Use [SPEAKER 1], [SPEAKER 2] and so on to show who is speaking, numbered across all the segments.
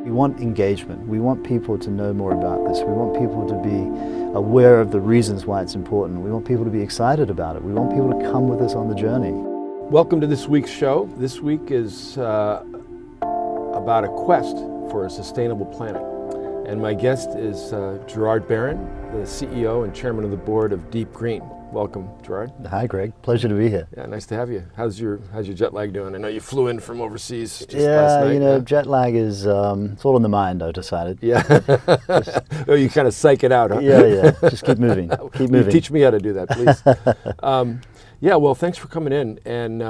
[SPEAKER 1] We want engagement. We want people to know more about this. We want people to be aware of the reasons why it's important. We want people to be excited about it. We want people to come with us on the journey.
[SPEAKER 2] Welcome to this week's show. This week is about a quest for a sustainable planet. And my guest is Gerard Barron, the CEO and chairman of the board of DeepGreen. Welcome, Gerard.
[SPEAKER 1] Hi, Greg. Pleasure to be here.
[SPEAKER 2] Yeah, nice to have you. How's your jet lag doing? I know you flew in from overseas just last night.
[SPEAKER 1] Yeah, jet lag is it's all in the mind, I've decided.
[SPEAKER 2] Yeah. Oh, you kind of psych it out, huh?
[SPEAKER 1] Yeah. Just keep moving. Keep moving.
[SPEAKER 2] Teach me how to do that, please. Yeah, well, thanks for coming in, and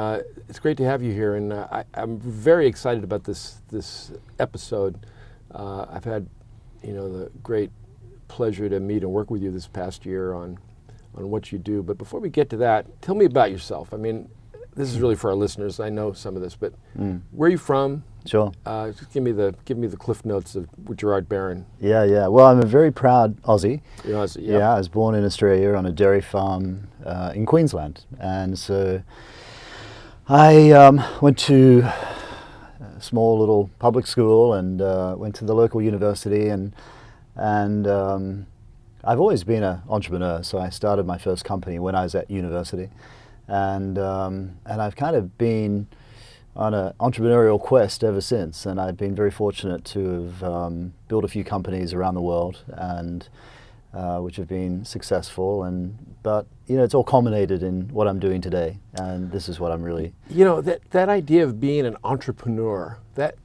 [SPEAKER 2] it's great to have you here. And I'm very excited about this episode. I've had, the great pleasure to meet and work with you this past year on what you do. But before we get to that, tell me about yourself. I mean, this is really for our listeners. I know some of this, but where are you from?
[SPEAKER 1] Sure.
[SPEAKER 2] Just give me the cliff notes of Gerard Barron.
[SPEAKER 1] Yeah. Well, I'm a very proud Aussie.
[SPEAKER 2] You're Aussie,
[SPEAKER 1] Yeah, I was born in Australia on a dairy farm in Queensland, and so I went to a small little public school and went to the local university, and I've always been an entrepreneur. So I started my first company when I was at university, and I've kind of been on an entrepreneurial quest ever since, and I've been very fortunate to have built a few companies around the world, and which have been successful. But it's all culminated in what I'm doing today, and this is what I'm really.
[SPEAKER 2] That idea of being an entrepreneur, that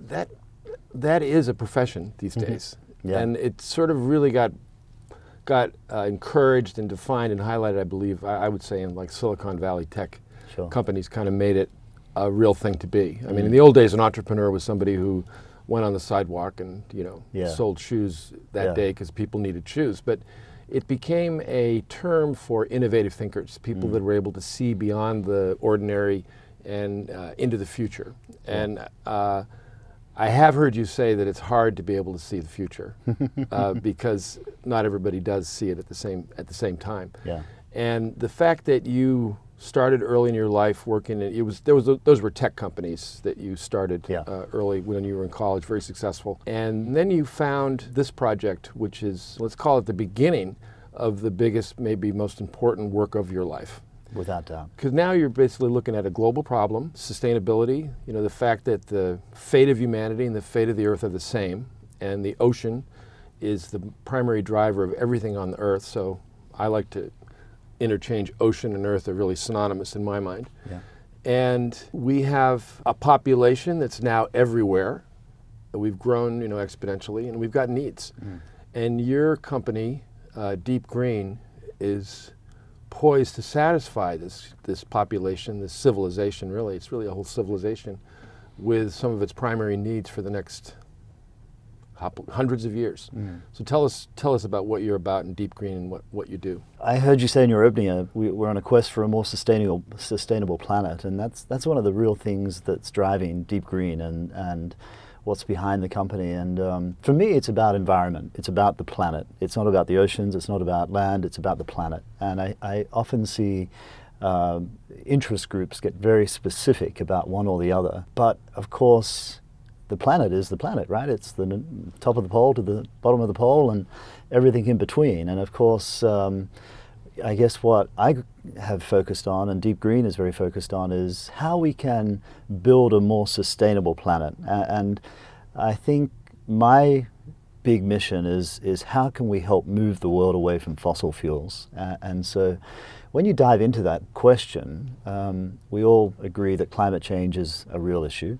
[SPEAKER 2] is a profession these days, and it sort of really got encouraged and defined and highlighted, I believe, I would say, in like Silicon Valley tech companies kind of made it a real thing to be. I mean, in the old days, an entrepreneur was somebody who went on the sidewalk and sold shoes that day because people needed shoes. But it became a term for innovative thinkers, people that were able to see beyond the ordinary and into the future. And I have heard you say that it's hard to be able to see the future because not everybody does see it at the same time.
[SPEAKER 1] Yeah.
[SPEAKER 2] And the fact that you started early in your life working those were tech companies that you started early when you were in college, very successful. And then you found this project, which is, let's call it the beginning of the biggest, maybe most important work of your life.
[SPEAKER 1] Without doubt.
[SPEAKER 2] Because now you're basically looking at a global problem, sustainability, the fact that the fate of humanity and the fate of the earth are the same, and the ocean is the primary driver of everything on the earth. So I like to interchange ocean and earth are really synonymous in my mind.
[SPEAKER 1] Yeah.
[SPEAKER 2] And we have a population that's now everywhere. We've grown, exponentially, and we've got needs. And your company, DeepGreen, is poised to satisfy this population, this civilization, really. It's really a whole civilization with some of its primary needs for the next hundreds of years. So tell us about what you're about in DeepGreen and what you do. I
[SPEAKER 1] heard you say in your opening, we're on a quest for a more sustainable planet, and that's one of the real things that's driving DeepGreen and what's behind the company. And for me, it's about environment. It's about the planet. It's not about the oceans. It's not about land. It's about the planet. And I often see interest groups get very specific about one or the other. But of course, the planet is the planet, right? It's the top of the pole to the bottom of the pole and everything in between. And of course, I guess what I have focused on, and DeepGreen is very focused on, is how we can build a more sustainable planet. And I think my big mission is how can we help move the world away from fossil fuels? And so when you dive into that question, we all agree that climate change is a real issue,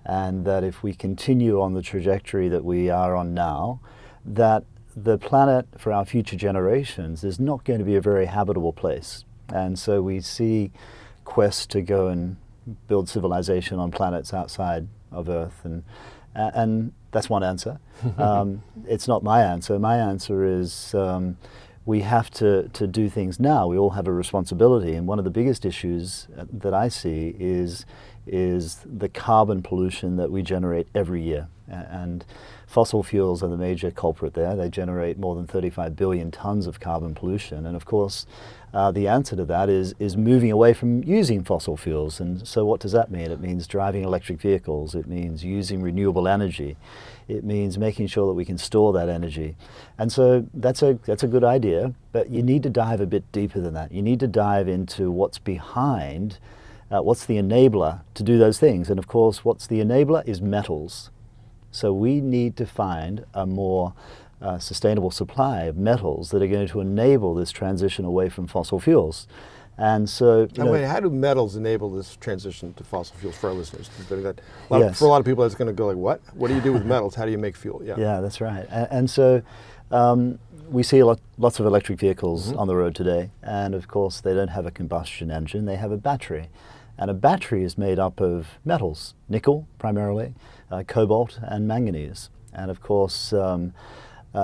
[SPEAKER 1] and that if we continue on the trajectory that we are on now, that the planet for our future generations is not going to be a very habitable place. And so we see quests to go and build civilization on planets outside of Earth, and that's one answer. It's not my answer. My answer is we have to do things now. We all have a responsibility, and one of the biggest issues that I see is is the carbon pollution that we generate every year. And fossil fuels are the major culprit there. They generate more than 35 billion tons of carbon pollution. And of course, the answer to that is moving away from using fossil fuels. And so what does that mean? It means driving electric vehicles. It means using renewable energy. It means making sure that we can store that energy. And so that's a good idea, but you need to dive a bit deeper than that. You need to dive into what's behind, what's the enabler to do those things. And of course, what's the enabler is metals. So we need to find a more sustainable supply of metals that are going to enable this transition away from fossil fuels. And so,
[SPEAKER 2] wait, how do metals enable this transition to fossil fuels for our listeners? For a lot of people, that's going to go like, what? What do you do with metals? How do you make fuel?
[SPEAKER 1] Yeah, that's right. And so we see lots of electric vehicles on the road today. And of course, they don't have a combustion engine. They have a battery. And a battery is made up of metals, nickel primarily, cobalt and manganese. And of course,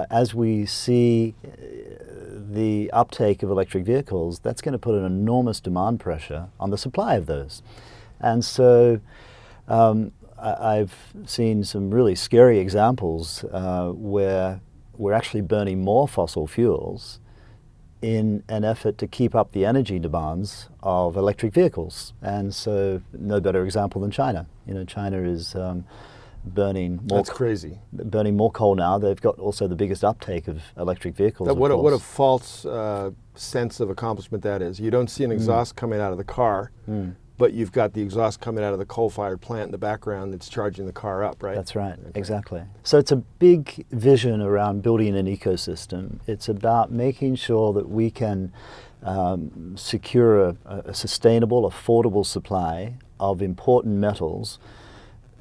[SPEAKER 1] as we see the uptake of electric vehicles, that's going to put an enormous demand pressure on the supply of those. And so I've seen some really scary examples where we're actually burning more fossil fuels in an effort to keep up the energy demands of electric vehicles. And so no better example than China. China is burning more.
[SPEAKER 2] That's crazy.
[SPEAKER 1] Burning more coal now. They've got also the biggest uptake of electric vehicles.
[SPEAKER 2] What a false sense of accomplishment that is. You don't see an exhaust coming out of the car, but you've got the exhaust coming out of the coal-fired plant in the background that's charging the car up, right?
[SPEAKER 1] That's right, exactly. So it's a big vision around building an ecosystem. It's about making sure that we can secure a sustainable, affordable supply of important metals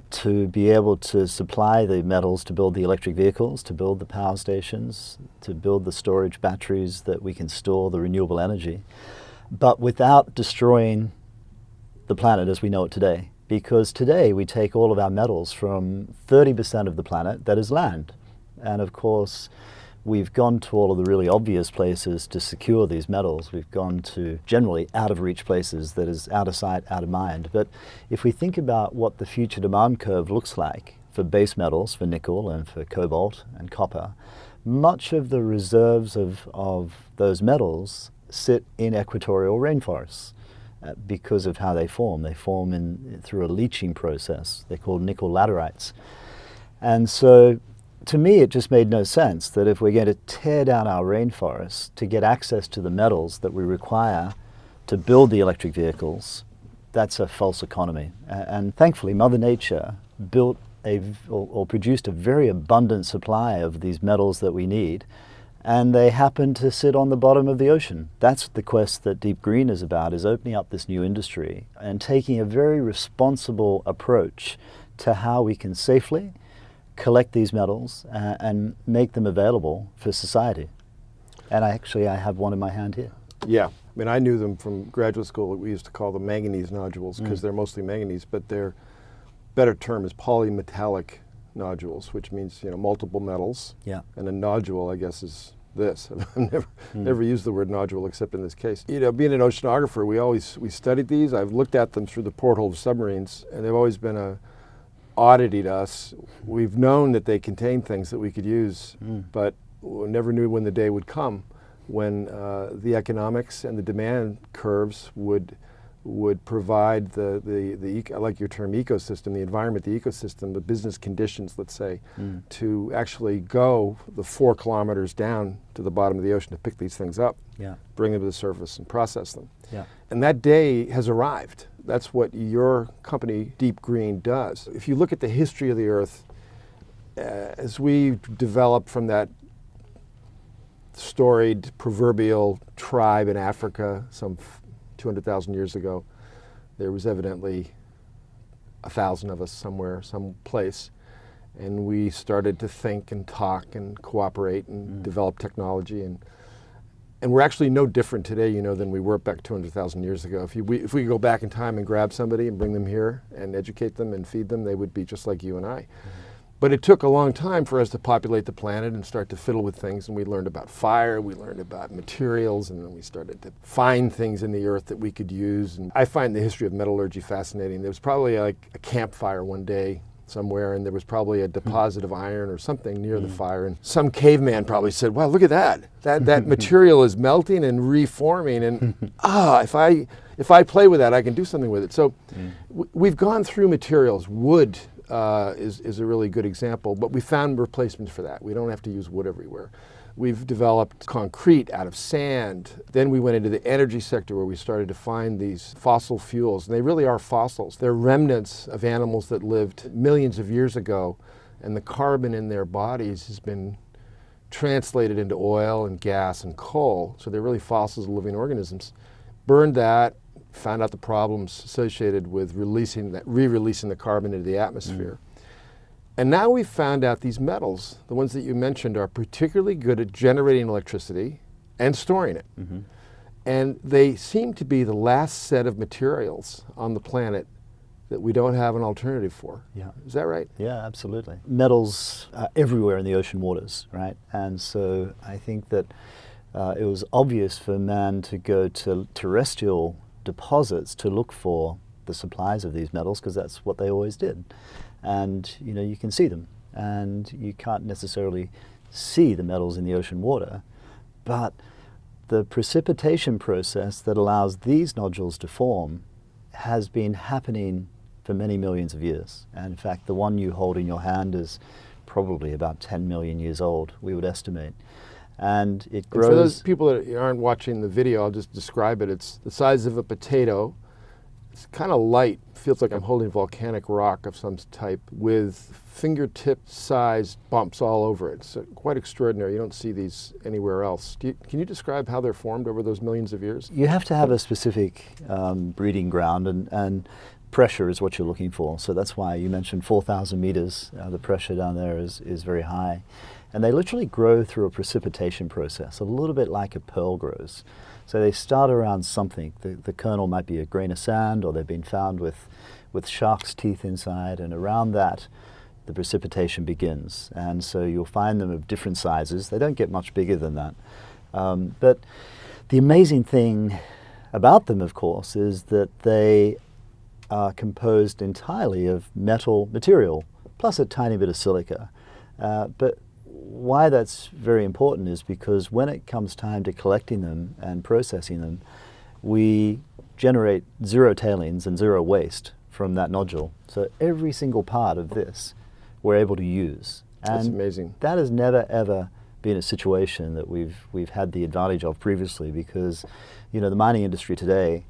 [SPEAKER 1] to be able to supply the metals to build the electric vehicles, to build the power stations, to build the storage batteries that we can store the renewable energy, but without destroying the planet as we know it today. Because today we take all of our metals from 30% of the planet that is land. And of course, we've gone to all of the really obvious places to secure these metals. We've gone to generally out of reach places that is out of sight, out of mind. But if we think about what the future demand curve looks like for base metals, for nickel and for cobalt and copper, much of the reserves of those metals sit in equatorial rainforests because of how they form. They form through a leaching process. They're called nickel laterites. And so to me, it just made no sense that if we're going to tear down our rainforests to get access to the metals that we require to build the electric vehicles, that's a false economy. And thankfully, Mother Nature built or produced a very abundant supply of these metals that we need, and they happen to sit on the bottom of the ocean. That's the quest that DeepGreen is about, is opening up this new industry and taking a very responsible approach to how we can safely collect these metals and make them available for society. And I have one in my hand here.
[SPEAKER 2] Yeah, I mean, I knew them from graduate school. We used to call them manganese nodules because they're mostly manganese, but their better term is polymetallic nodules, which means multiple metals.
[SPEAKER 1] Yeah.
[SPEAKER 2] And a nodule, I guess, is this. I've never used the word nodule except in this case. Being an oceanographer, we studied these. I've looked at them through the porthole of submarines, and they've always been a oddity to us. We've known that they contain things that we could use, but we never knew when the day would come when the economics and the demand curves would provide the I like your term ecosystem, the environment, the ecosystem, the business conditions, let's say, to actually go the 4 kilometers down to the bottom of the ocean to pick these things up, bring them to the surface and process them. And that day has arrived. That's what your company, DeepGreen, does. If you look at the history of the Earth, as we developed from that storied proverbial tribe in Africa some 200,000 years ago, there was evidently 1,000 of us somewhere, some place, and we started to think and talk and cooperate and develop technology, and we're actually no different today, than we were back 200,000 years ago. If we could go back in time and grab somebody and bring them here and educate them and feed them, they would be just like you and I. But it took a long time for us to populate the planet and start to fiddle with things. And we learned about fire, we learned about materials, and then we started to find things in the earth that we could use. And I find the history of metallurgy fascinating. There was probably like a campfire one day somewhere, and there was probably a deposit of iron or something near the fire. And some caveman probably said, wow, look at that. That material is melting and reforming. And if I play with that, I can do something with it. So we've gone through materials. Wood is a really good example, but we found replacements for that. We don't have to use wood everywhere. We've developed concrete out of sand. Then we went into the energy sector where we started to find these fossil fuels. And they really are fossils. They're remnants of animals that lived millions of years ago, and the carbon in their bodies has been translated into oil and gas and coal. So they're really fossils of living organisms. Burned that, found out the problems associated with re-releasing the carbon into the atmosphere. And now we've found out these metals, the ones that you mentioned, are particularly good at generating electricity and storing it. And they seem to be the last set of materials on the planet that we don't have an alternative for.
[SPEAKER 1] Yeah.
[SPEAKER 2] Is that right?
[SPEAKER 1] Yeah, absolutely. Metals are everywhere in the ocean waters, right? And so I think that it was obvious for man to go to terrestrial deposits to look for the supplies of these metals, because that's what they always did. And you can see them, and you can't necessarily see the metals in the ocean water, but the precipitation process that allows these nodules to form has been happening for many millions of years. And in fact, the one you hold in your hand is probably about 10 million years old, we would estimate. And it grows.
[SPEAKER 2] And for those people that aren't watching the video, I'll just describe it. It's the size of a potato. It's kind of light. Feels like I'm holding volcanic rock of some type with fingertip-sized bumps all over it. It's quite extraordinary. You don't see these anywhere else. Can you describe how they're formed over those millions of years?
[SPEAKER 1] You have to have a specific breeding ground, and pressure is what you're looking for. So that's why you mentioned 4,000 meters. The pressure down there is very high. And they literally grow through a precipitation process, a little bit like a pearl grows. So they start around something. The kernel might be a grain of sand, or they've been found with shark's teeth inside, and around that the precipitation begins. And so you'll find them of different sizes. They don't get much bigger than that. But the amazing thing about them, of course, is that they are composed entirely of metal material, plus a tiny bit of silica. But why that's very important is because when it comes time to collecting them and processing them, we generate zero tailings and zero waste from that nodule. So every single part of this we're able to use. And
[SPEAKER 2] that's amazing. That
[SPEAKER 1] has never ever been a situation that we've had the advantage of previously, because the mining industry today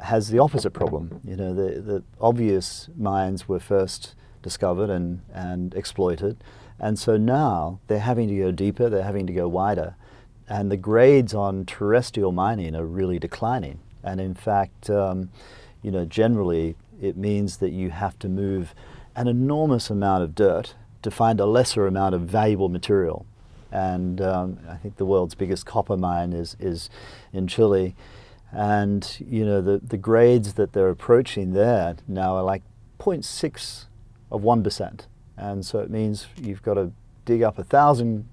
[SPEAKER 1] has the opposite problem. The obvious mines were first discovered and exploited. And so now they're having to go deeper, they're having to go wider, and the grades on terrestrial mining are really declining. And in fact, generally it means that you have to move an enormous amount of dirt to find a lesser amount of valuable material. And I think the world's biggest copper mine is in Chile. And the grades that they're approaching there now are like 0.6 of 1%. And so it means you've got to dig up 1,000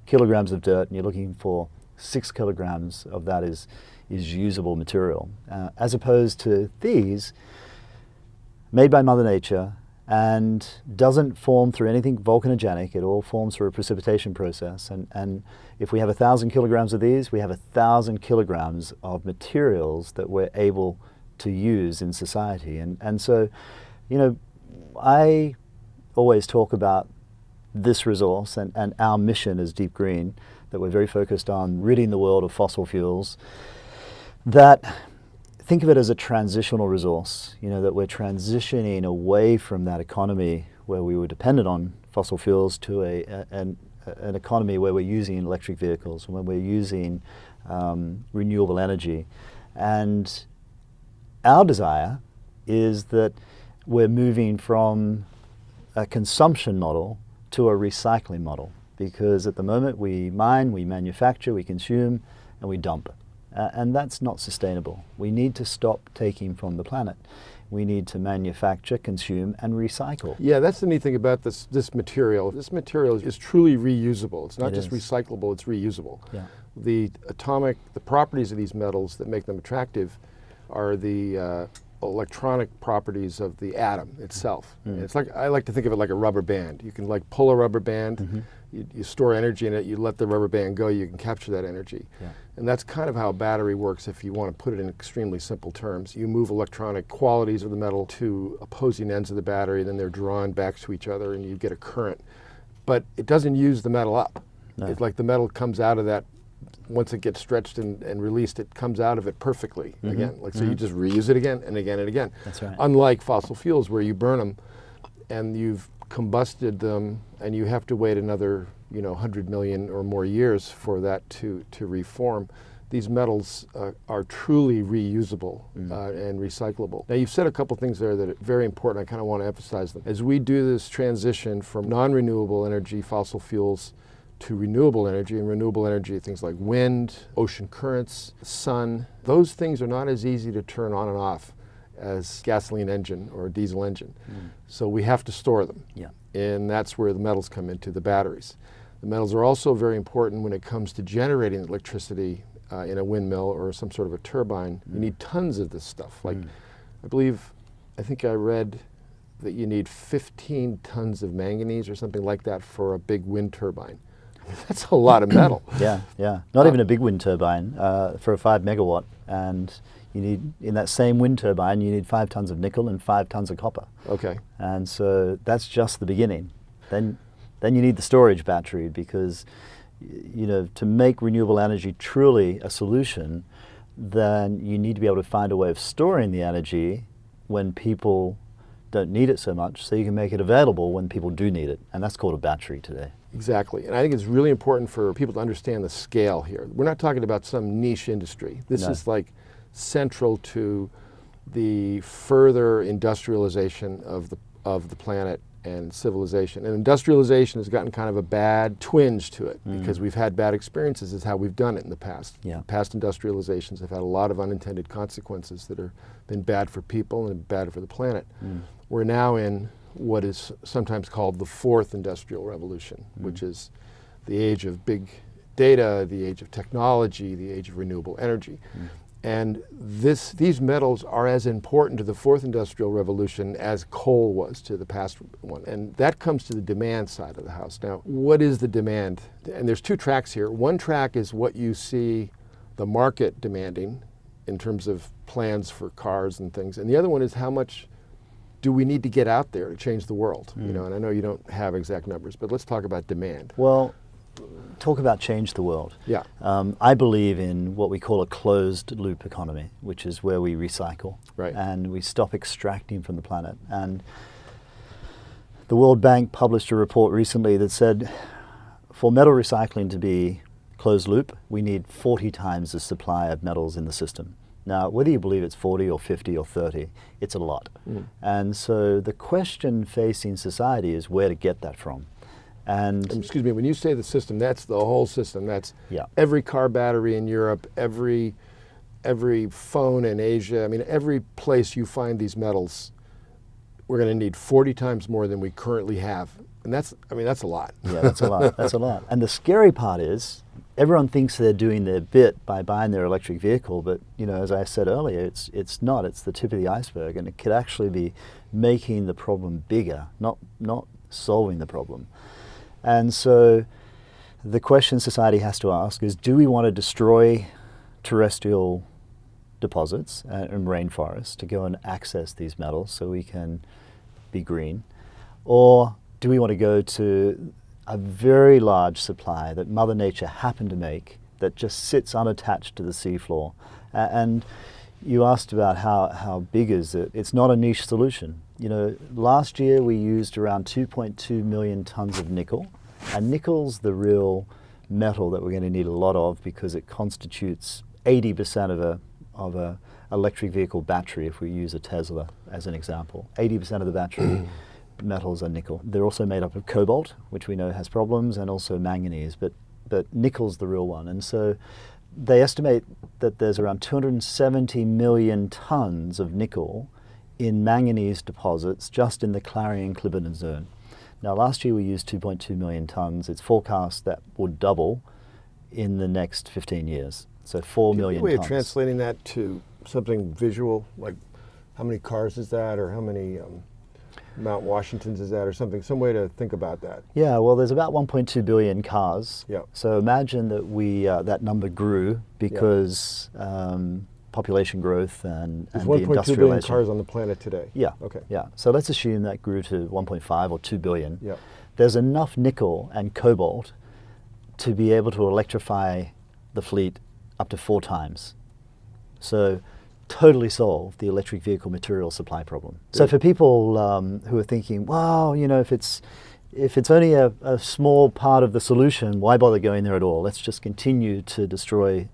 [SPEAKER 1] kilograms of dirt, and you're looking for 6 kilograms of that is usable material, as opposed to these, made by Mother Nature, and doesn't form through anything volcanogenic. It all forms through a precipitation process. And if we have 1,000 kilograms of these, we have 1,000 kilograms of materials that we're able to use in society. And so, I always talk about this resource and our mission as DeepGreen, that we're very focused on ridding the world of fossil fuels, that think of it as a transitional resource, that we're transitioning away from that economy where we were dependent on fossil fuels to an economy where we're using electric vehicles, when we're using renewable energy. And our desire is that we're moving from a consumption model to a recycling model, because at the moment we mine, we manufacture, we consume, and we dump. And that's not sustainable. We need to stop taking from the planet. we need to manufacture, consume, and recycle.
[SPEAKER 2] Yeah, that's the neat thing about this material. This material is truly reusable. It's not just recyclable, it's reusable.
[SPEAKER 1] Yeah.
[SPEAKER 2] The properties of these metals that make them attractive are the electronic properties of the atom itself. It's like, I like to think of it like a rubber band. You can like pull a rubber band, you store energy in it, you let the rubber band go, you can capture that energy. Yeah. And that's kind of how a battery works if you want to put it in extremely simple terms. You move electronic qualities of the metal to opposing ends of the battery, then they're drawn back to each other and you get a current. But it doesn't use the metal up. No. It's like the metal comes out of that, once it gets stretched and released, it comes out of it perfectly again. Like, so you just reuse it again and again and again.
[SPEAKER 1] That's right.
[SPEAKER 2] Unlike fossil fuels where you burn them and you've combusted them and you have to wait another 100 million or more years for that to reform. These metals are truly reusable and recyclable. Now, you've said a couple things there that are very important. I kind of want to emphasize them. As we do this transition from non-renewable energy, fossil fuels, to renewable energy, and renewable energy, things like wind, ocean currents, sun, those things are not as easy to turn on and off as gasoline engine or a diesel engine. So we have to store them. Yeah. And that's where the metals come into, the batteries. The metals are also very important when it comes to generating electricity in a windmill or some sort of a turbine. You need tons of this stuff. Like, I think I read that you need 15 tons of manganese or something like that for a big wind turbine. That's a lot of metal.
[SPEAKER 1] Yeah. Not even a big wind turbine for a 5 megawatt. And you need, in that same wind turbine, you need 5 tons of nickel and 5 tons of copper.
[SPEAKER 2] Okay.
[SPEAKER 1] And so that's just the beginning. Then you need the storage battery, because to make renewable energy truly a solution, then you need to be able to find a way of storing the energy when people don't need it so much, so you can make it available when people do need it. And that's called a battery today.
[SPEAKER 2] Exactly. And I think it's really important for people to understand the scale here. We're not talking about some niche industry. This is like central to the further industrialization of the planet and civilization. And industrialization has gotten kind of a bad twinge to it because we've had bad experiences is how we've done it in the past. Yeah. Past industrializations have had a lot of unintended consequences that have been bad for people and bad for the planet. We're now in what is sometimes called the fourth industrial revolution, which is the age of big data, the age of technology, the age of renewable energy. And these metals are as important to the fourth industrial revolution as coal was to the past one. And that comes to the demand side of the house. Now, what is the demand? And there's two tracks here. One track is what you see the market demanding in terms of plans for cars and things. And the other one is how much do we need to get out there to change the world? And I know you don't have exact numbers, but let's talk about demand.
[SPEAKER 1] Well, talk about change the world.
[SPEAKER 2] Yeah.
[SPEAKER 1] I believe in what we call a closed loop economy, which is where we recycle and we stop extracting from the planet. And the World Bank published a report recently that said for metal recycling to be closed loop, we need 40 times the supply of metals in the system. Now, whether you believe it's 40 or 50 or 30, it's a lot. And so the question facing society is where to get that from. And
[SPEAKER 2] excuse me, when you say the system, that's the whole system. That's every car battery in Europe, every phone in Asia. I mean, every place you find these metals, we're going to need 40 times more than we currently have. And that's a lot.
[SPEAKER 1] Yeah, that's a lot. That's a lot. And the scary part is, everyone thinks they're doing their bit by buying their electric vehicle, but as I said earlier, it's not. It's the tip of the iceberg, and it could actually be making the problem bigger, not solving the problem. And so the question society has to ask is, do we want to destroy terrestrial deposits and rainforests to go and access these metals so we can be green? Or do we want to go to a very large supply that Mother Nature happened to make that just sits unattached to the seafloor? And you asked about how big is it. It's not a niche solution. Last year we used around 2.2 million tons of nickel, and nickel's the real metal that we're going to need a lot of because it constitutes 80% of a electric vehicle battery. If we use a Tesla as an example, 80% of the battery metals are nickel. They're also made up of cobalt, which we know has problems, and also manganese, but nickel's the real one. And so they estimate that there's around 270 million tons of nickel in manganese deposits just in the Clarion-Clipperton zone. Now last year we used 2.2 million tons. It's forecast that would double in the next 15 years. So 4 million tons.
[SPEAKER 2] Way of translating that to something visual, like how many cars is that, or how many Mount Washingtons is that, or something, some way to think about that?
[SPEAKER 1] Yeah, well, there's about 1.2 billion cars.
[SPEAKER 2] Yeah.
[SPEAKER 1] So imagine that that number grew because population growth and the industrialization.
[SPEAKER 2] There's 1.2 billion cars on the planet today.
[SPEAKER 1] Yeah.
[SPEAKER 2] Okay.
[SPEAKER 1] Yeah. So let's assume that grew to 1.5 or 2 billion.
[SPEAKER 2] Yeah.
[SPEAKER 1] There's enough nickel and cobalt to be able to electrify the fleet up to 4 times. So totally solve the electric vehicle material supply problem. So for people who are thinking, wow, you know, if it's only a small part of the solution, why bother going there at all? Let's just continue to destroy,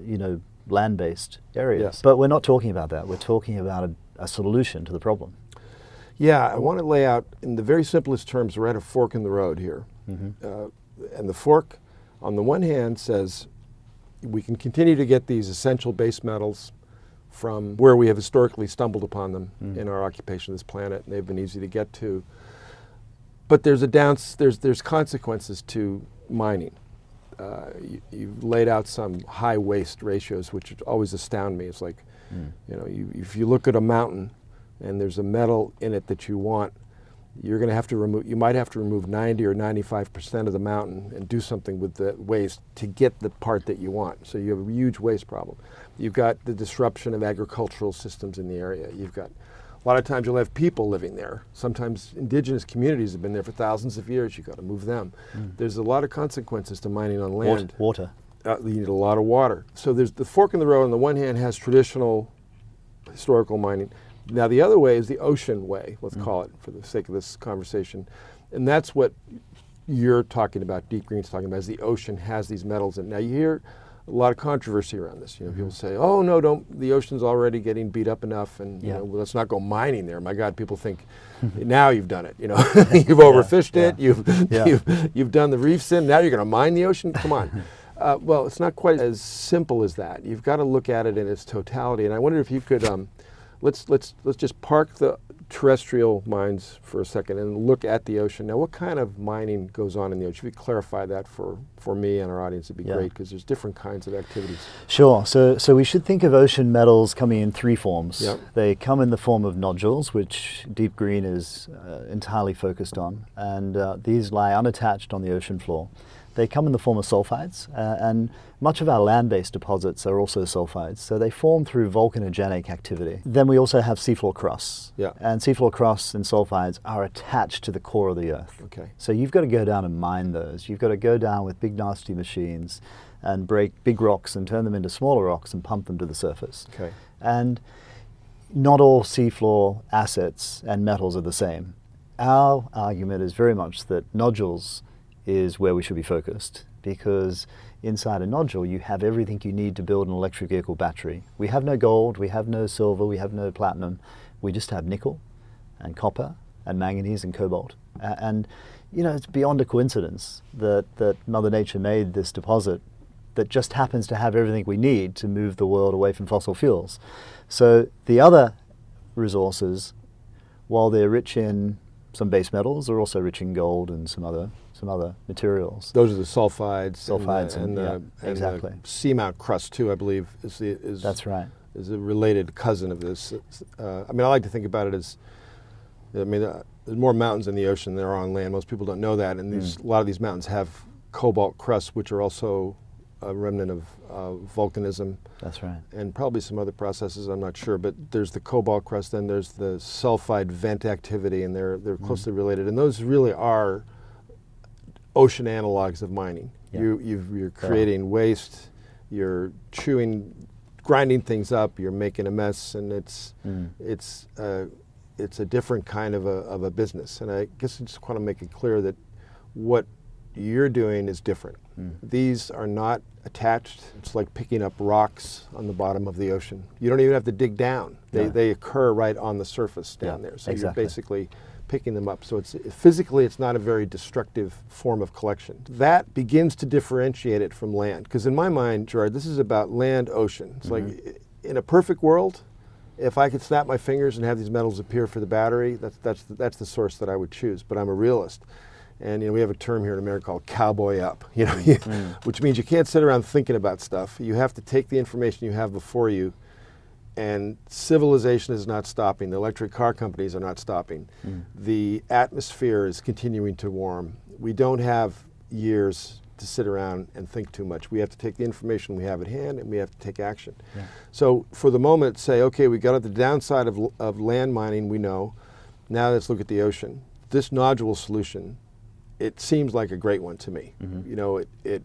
[SPEAKER 1] you know, land-based areas.
[SPEAKER 2] Yes.
[SPEAKER 1] But we're not talking about that. We're talking about a solution to the problem.
[SPEAKER 2] Yeah, I want to lay out in the very simplest terms, we're at a fork in the road here. And the fork, on the one hand, says we can continue to get these essential base metals from where we have historically stumbled upon them in our occupation of this planet, and they've been easy to get to. But there's there's consequences to mining. You've laid out some high waste ratios, which always astound me. It's like, you know, if you look at a mountain and there's a metal in it that you want, you're going to have to remove, you might have to remove 90 or 95% of the mountain and do something with the waste to get the part that you want. So you have a huge waste problem. You've got the disruption of agricultural systems in the area. You've got, a lot of times you'll have people living there. Sometimes indigenous communities have been there for thousands of years. You've got to move them. There's a lot of consequences to mining on land.
[SPEAKER 1] Water.
[SPEAKER 2] You need a lot of water. So there's the fork in the road. On the one hand has traditional historical mining. Now the other way is the ocean way, let's call it for the sake of this conversation. And that's what you're talking about, DeepGreen's talking about, is the ocean has these metals in it. Now you hear a lot of controversy around this. You know, people say, oh no, don't, the ocean's already getting beat up enough, and you know, well, let's not go mining there. My God, people think, now you've done it, you know. You've overfished it, you've done the reefs in, now you're gonna mine the ocean, come on. Well, it's not quite as simple as that. You've got to look at it in its totality, and I wonder if you could, let's just park the terrestrial mines for a second and look at the ocean. Now, what kind of mining goes on in the ocean? If you clarify that for me and our audience, it'd be great, because there's different kinds of activities.
[SPEAKER 1] Sure. So we should think of ocean metals coming in 3 forms.
[SPEAKER 2] Yep.
[SPEAKER 1] They come in the form of nodules, which DeepGreen is entirely focused on, and these lie unattached on the ocean floor. They come in the form of sulfides, and much of our land-based deposits are also sulfides, so they form through volcanogenic activity. Then we also have seafloor crusts, and seafloor crusts and sulfides are attached to the core of the earth.
[SPEAKER 2] Okay.
[SPEAKER 1] So you've got to go down and mine those. You've got to go down with big nasty machines and break big rocks and turn them into smaller rocks and pump them to the surface.
[SPEAKER 2] Okay.
[SPEAKER 1] And not all seafloor assets and metals are the same. Our argument is very much that nodules is where we should be focused, because inside a nodule you have everything you need to build an electric vehicle battery. We have no gold, we have no silver, we have no platinum. We just have nickel and copper and manganese and cobalt. And you know, it's beyond a coincidence that Mother Nature made this deposit that just happens to have everything we need to move the world away from fossil fuels. So the other resources, while they're rich in some base metals, are also rich in gold and some other materials.
[SPEAKER 2] Those are the sulfides.
[SPEAKER 1] Sulfides
[SPEAKER 2] and the
[SPEAKER 1] exactly.
[SPEAKER 2] seamount crust too, I believe, is
[SPEAKER 1] that's right.
[SPEAKER 2] Is a related cousin of this. I mean, I like to think about it as, I mean, there's more mountains in the ocean than there are on land. Most people don't know that, and a lot of these mountains have cobalt crusts, which are also a remnant of volcanism.
[SPEAKER 1] That's right.
[SPEAKER 2] And probably some other processes, I'm not sure, but there's the cobalt crust, then there's the sulfide vent activity, and they're closely related. And those really are ocean analogs of mining.
[SPEAKER 1] Yeah.
[SPEAKER 2] You're creating waste, you're grinding things up, you're making a mess, and it's a different kind of a business. And I guess I just want to make it clear that what you're doing is different. These are not attached. It's like picking up rocks on the bottom of the ocean. You don't even have to dig down. They occur right on the surface down there. So you're basically picking them up. So it's physically, it's not a very destructive form of collection. That begins to differentiate it from land. Because in my mind, Gerard, this is about land, ocean. It's like, in a perfect world, if I could snap my fingers and have these metals appear for the battery, that's the source that I would choose. But I'm a realist. And we have a term here in America called cowboy up, which means you can't sit around thinking about stuff. You have to take the information you have before you, and civilization is not stopping. The electric car companies are not stopping. The atmosphere is continuing to warm. We don't have years to sit around and think too much. We have to take the information we have at hand, and we have to take action. Yeah. So for the moment, say, okay, we got at the downside of land mining, we know. Now let's look at the ocean. This nodule solution, it seems like a great one to me. It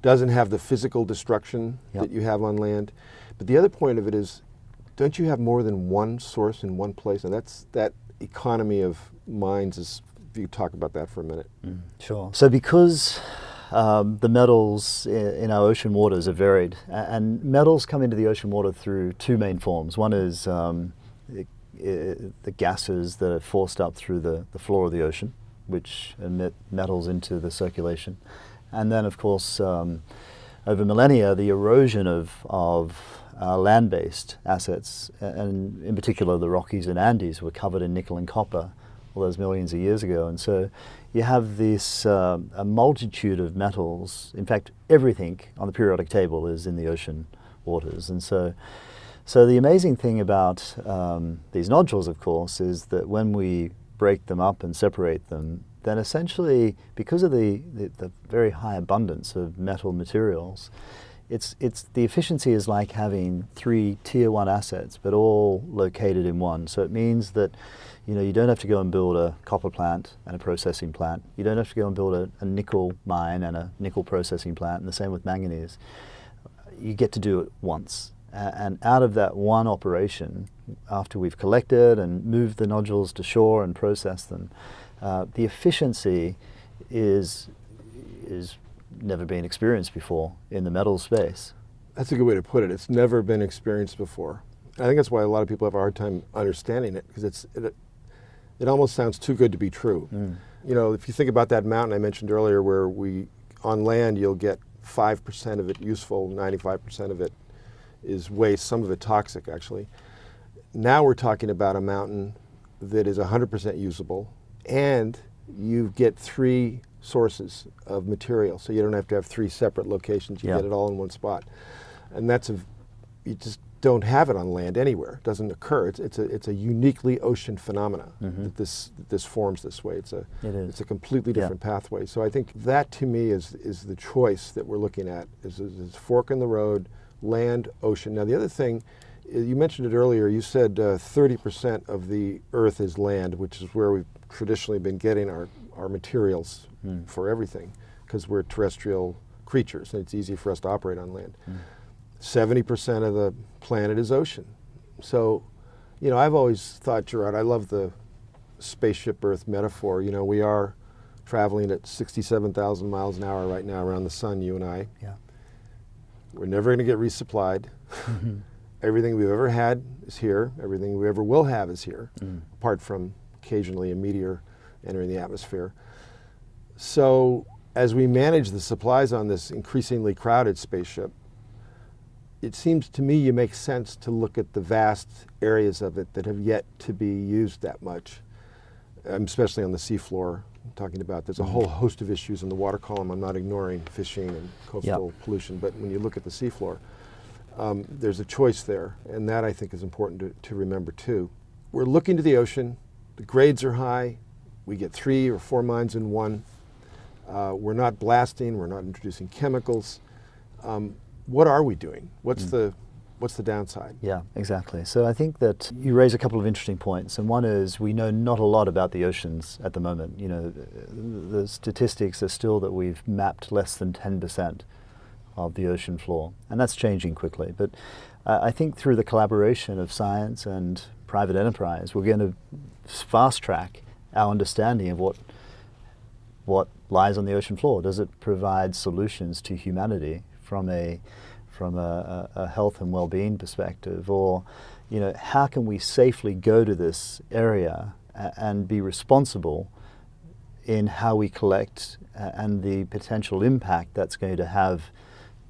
[SPEAKER 2] doesn't have the physical destruction that you have on land. But the other point of it is, don't you have more than one source in one place? And that economy of mines is, if you talk about that for a minute.
[SPEAKER 1] Sure. So because the metals in our ocean waters are varied, and metals come into the ocean water through two main forms. One is the gases that are forced up through the floor of the ocean, which emit metals into the circulation. And then, of course, over millennia, the erosion of land-based assets, and in particular the Rockies and Andes, were covered in nickel and copper all those millions of years ago. And so you have this a multitude of metals. In fact, everything on the periodic table is in the ocean waters. And so the amazing thing about these nodules, of course, is that when we break them up and separate them, then essentially, because of the very high abundance of metal materials, it's the efficiency is like having 3 tier 1 assets, but all located in one. So it means that you don't have to go and build a copper plant and a processing plant. You don't have to go and build a nickel mine and a nickel processing plant, and the same with manganese. You get to do it once. And out of that one operation, after we've collected and moved the nodules to shore and processed them, the efficiency is never been experienced before in the metals space.
[SPEAKER 2] That's a good way to put it. It's never been experienced before. I think that's why a lot of people have a hard time understanding it, because it almost sounds too good to be true. If you think about that mountain I mentioned earlier, where on land you'll get 5% of it useful, 95% of it is waste, some of it toxic actually. Now we're talking about a mountain that is 100% usable, and you get 3 sources of material, so you don't have to have 3 separate locations. You get it all in one spot, and you just don't have it on land anywhere. It doesn't occur. It's a uniquely ocean phenomena that this forms this way. It's a completely different pathway. So I think that to me is the choice that we're looking at, is fork in the road, land, ocean. Now the other thing, you mentioned it earlier, you said 30% of the earth is land, which is where we've traditionally been getting our materials for everything, because we're terrestrial creatures and it's easy for us to operate on land. 70% of the planet is ocean. So, I've always thought, Gerard, I love the spaceship Earth metaphor. We are traveling at 67,000 miles an hour right now around the sun, you and I.
[SPEAKER 1] Yeah.
[SPEAKER 2] We're never going to get resupplied. Everything we've ever had is here. Everything we ever will have is here, apart from occasionally a meteor entering the atmosphere. So as we manage the supplies on this increasingly crowded spaceship, it seems to me you make sense to look at the vast areas of it that have yet to be used that much, especially on the seafloor. I'm talking about there's a whole host of issues in the water column. I'm not ignoring fishing and coastal pollution, but when you look at the seafloor, there's a choice there, and that I think is important to remember too. We're looking to the ocean. The grades are high. We get 3 or 4 mines in one. We're not blasting. We're not introducing chemicals. What are we doing? What's the downside?
[SPEAKER 1] Yeah, exactly. So I think that you raise a couple of interesting points, and one is we know not a lot about the oceans at the moment. The statistics are still that we've mapped less than 10% of the ocean floor, and that's changing quickly. But I think through the collaboration of science and private enterprise, we're going to fast track our understanding of what lies on the ocean floor. Does it provide solutions to humanity from a health and well-being perspective, or how can we safely go to this area and be responsible in how we collect and the potential impact that's going to have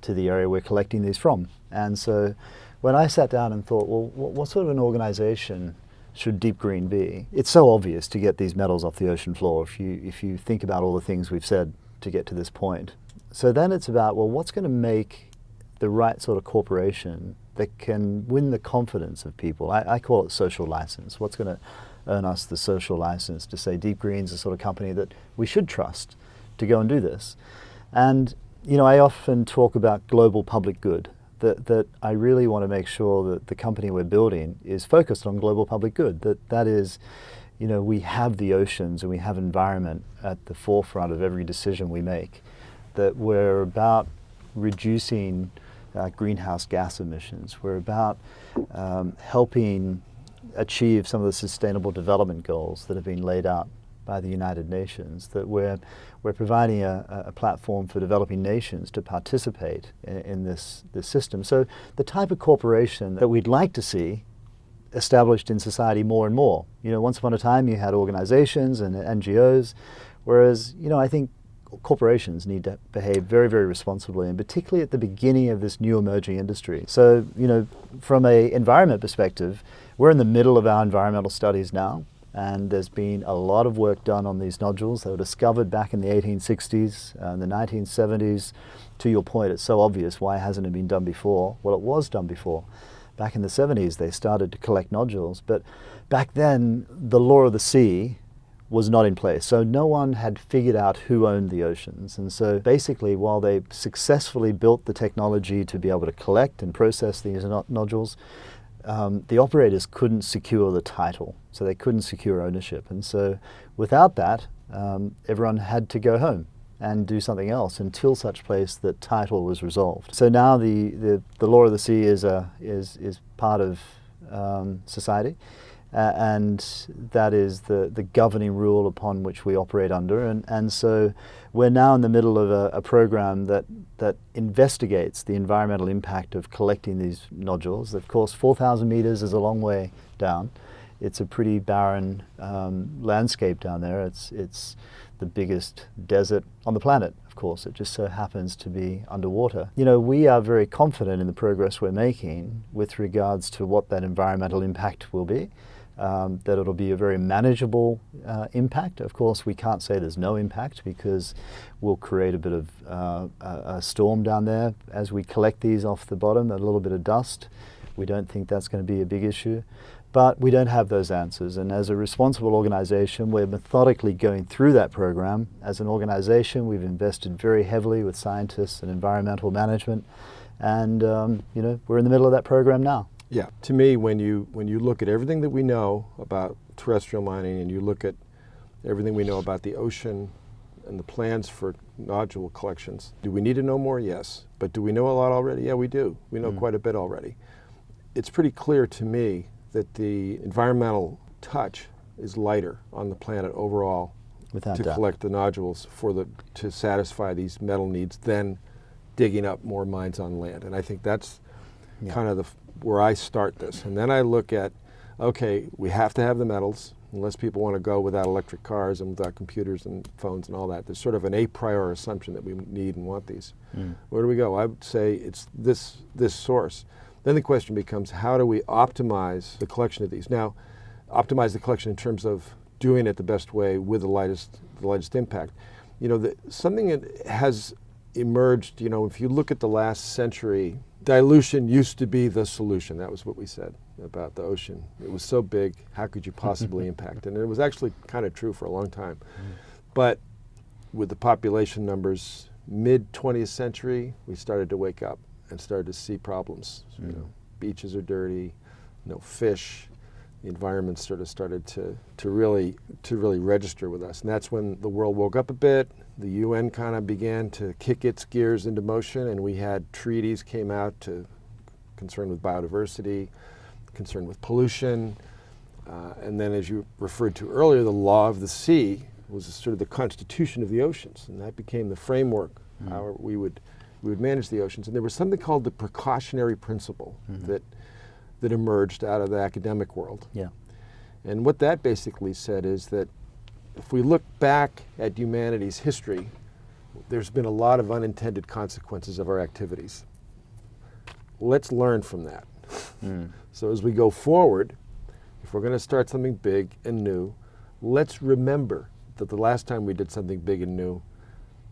[SPEAKER 1] to the area we're collecting these from. And so when I sat down and thought, well, what sort of an organization should DeepGreen be? It's so obvious to get these metals off the ocean floor if you think about all the things we've said to get to this point. So then it's about, well, what's going to make the right sort of corporation that can win the confidence of people? I call it social license. What's going to earn us the social license to say DeepGreen's the sort of company that we should trust to go and do this? And I often talk about global public good, that I really want to make sure that the company we're building is focused on global public good, that is, we have the oceans and we have environment at the forefront of every decision we make, that we're about reducing greenhouse gas emissions, we're about helping achieve some of the sustainable development goals that have been laid out by the United Nations, that we're providing a platform for developing nations to participate in this system. So the type of corporation that we'd like to see established in society more and more. Once upon a time you had organizations and NGOs, whereas, I think corporations need to behave very, very responsibly, and particularly at the beginning of this new emerging industry. So, from an environment perspective, we're in the middle of our environmental studies now. And there's been a lot of work done on these nodules. They were discovered back in the 1860s, the 1970s. To your point, it's so obvious. Why hasn't it been done before? Well, it was done before. Back in the 70s, they started to collect nodules. But back then, the law of the sea was not in place. So no one had figured out who owned the oceans. And so basically, while they successfully built the technology to be able to collect and process these nodules, the operators couldn't secure the title, so they couldn't secure ownership. And so without that, everyone had to go home and do something else until such place that title was resolved. So now the law of the sea is part of society, and that is the governing rule upon which we operate under. And so we're now in the middle of a program that investigates the environmental impact of collecting these nodules. Of course, 4,000 meters is a long way down. It's a pretty barren landscape down there. It's the biggest desert on the planet, of course. It just so happens to be underwater. We are very confident in the progress we're making with regards to what that environmental impact will be. That it'll be a very manageable impact. Of course, we can't say there's no impact because we'll create a bit of a storm down there as we collect these off the bottom, a little bit of dust. We don't think that's going to be a big issue, but we don't have those answers. And as a responsible organization, we're methodically going through that program. As an organization, we've invested very heavily with scientists and environmental management, and we're in the middle of that program now.
[SPEAKER 2] Yeah, to me, when you look at everything that we know about terrestrial mining, and you look at everything we know about the ocean and the plans for nodule collections, do we need to know more? Yes. But do we know a lot already? Yeah, we do. We know quite a bit already. It's pretty clear to me that the environmental touch is lighter on the planet overall to collect the nodules to satisfy these metal needs than digging up more mines on land. And I think that's kind of where I start this. And then I look at, okay, we have to have the metals, unless people want to go without electric cars and without computers and phones and all that. There's sort of an a priori assumption that we need and want these. Where do we go? I would say it's this source. Then the question becomes, how do we optimize the collection of these? Now, optimize the collection in terms of doing it the best way with the lightest impact. Something that has emerged, if you look at the last century, dilution used to be the solution. That was what we said about the ocean. It was so big, how could you possibly impact? And it was actually kind of true for a long time. But with the population numbers, mid-20th century, we started to wake up and started to see problems. Beaches are dirty, no fish. The environment sort of started to really register with us. And that's when the world woke up a bit. The UN kind of began to kick its gears into motion, and we had treaties came out concerned with biodiversity, concerned with pollution, and then, as you referred to earlier, the law of the sea was sort of the constitution of the oceans, and that became the framework how we would manage the oceans. And there was something called the precautionary principle that emerged out of the academic world.
[SPEAKER 1] Yeah.
[SPEAKER 2] And what that basically said is that if we look back at humanity's history, there's been a lot of unintended consequences of our activities. Let's learn from that. So as we go forward, if we're going to start something big and new, let's remember that the last time we did something big and new,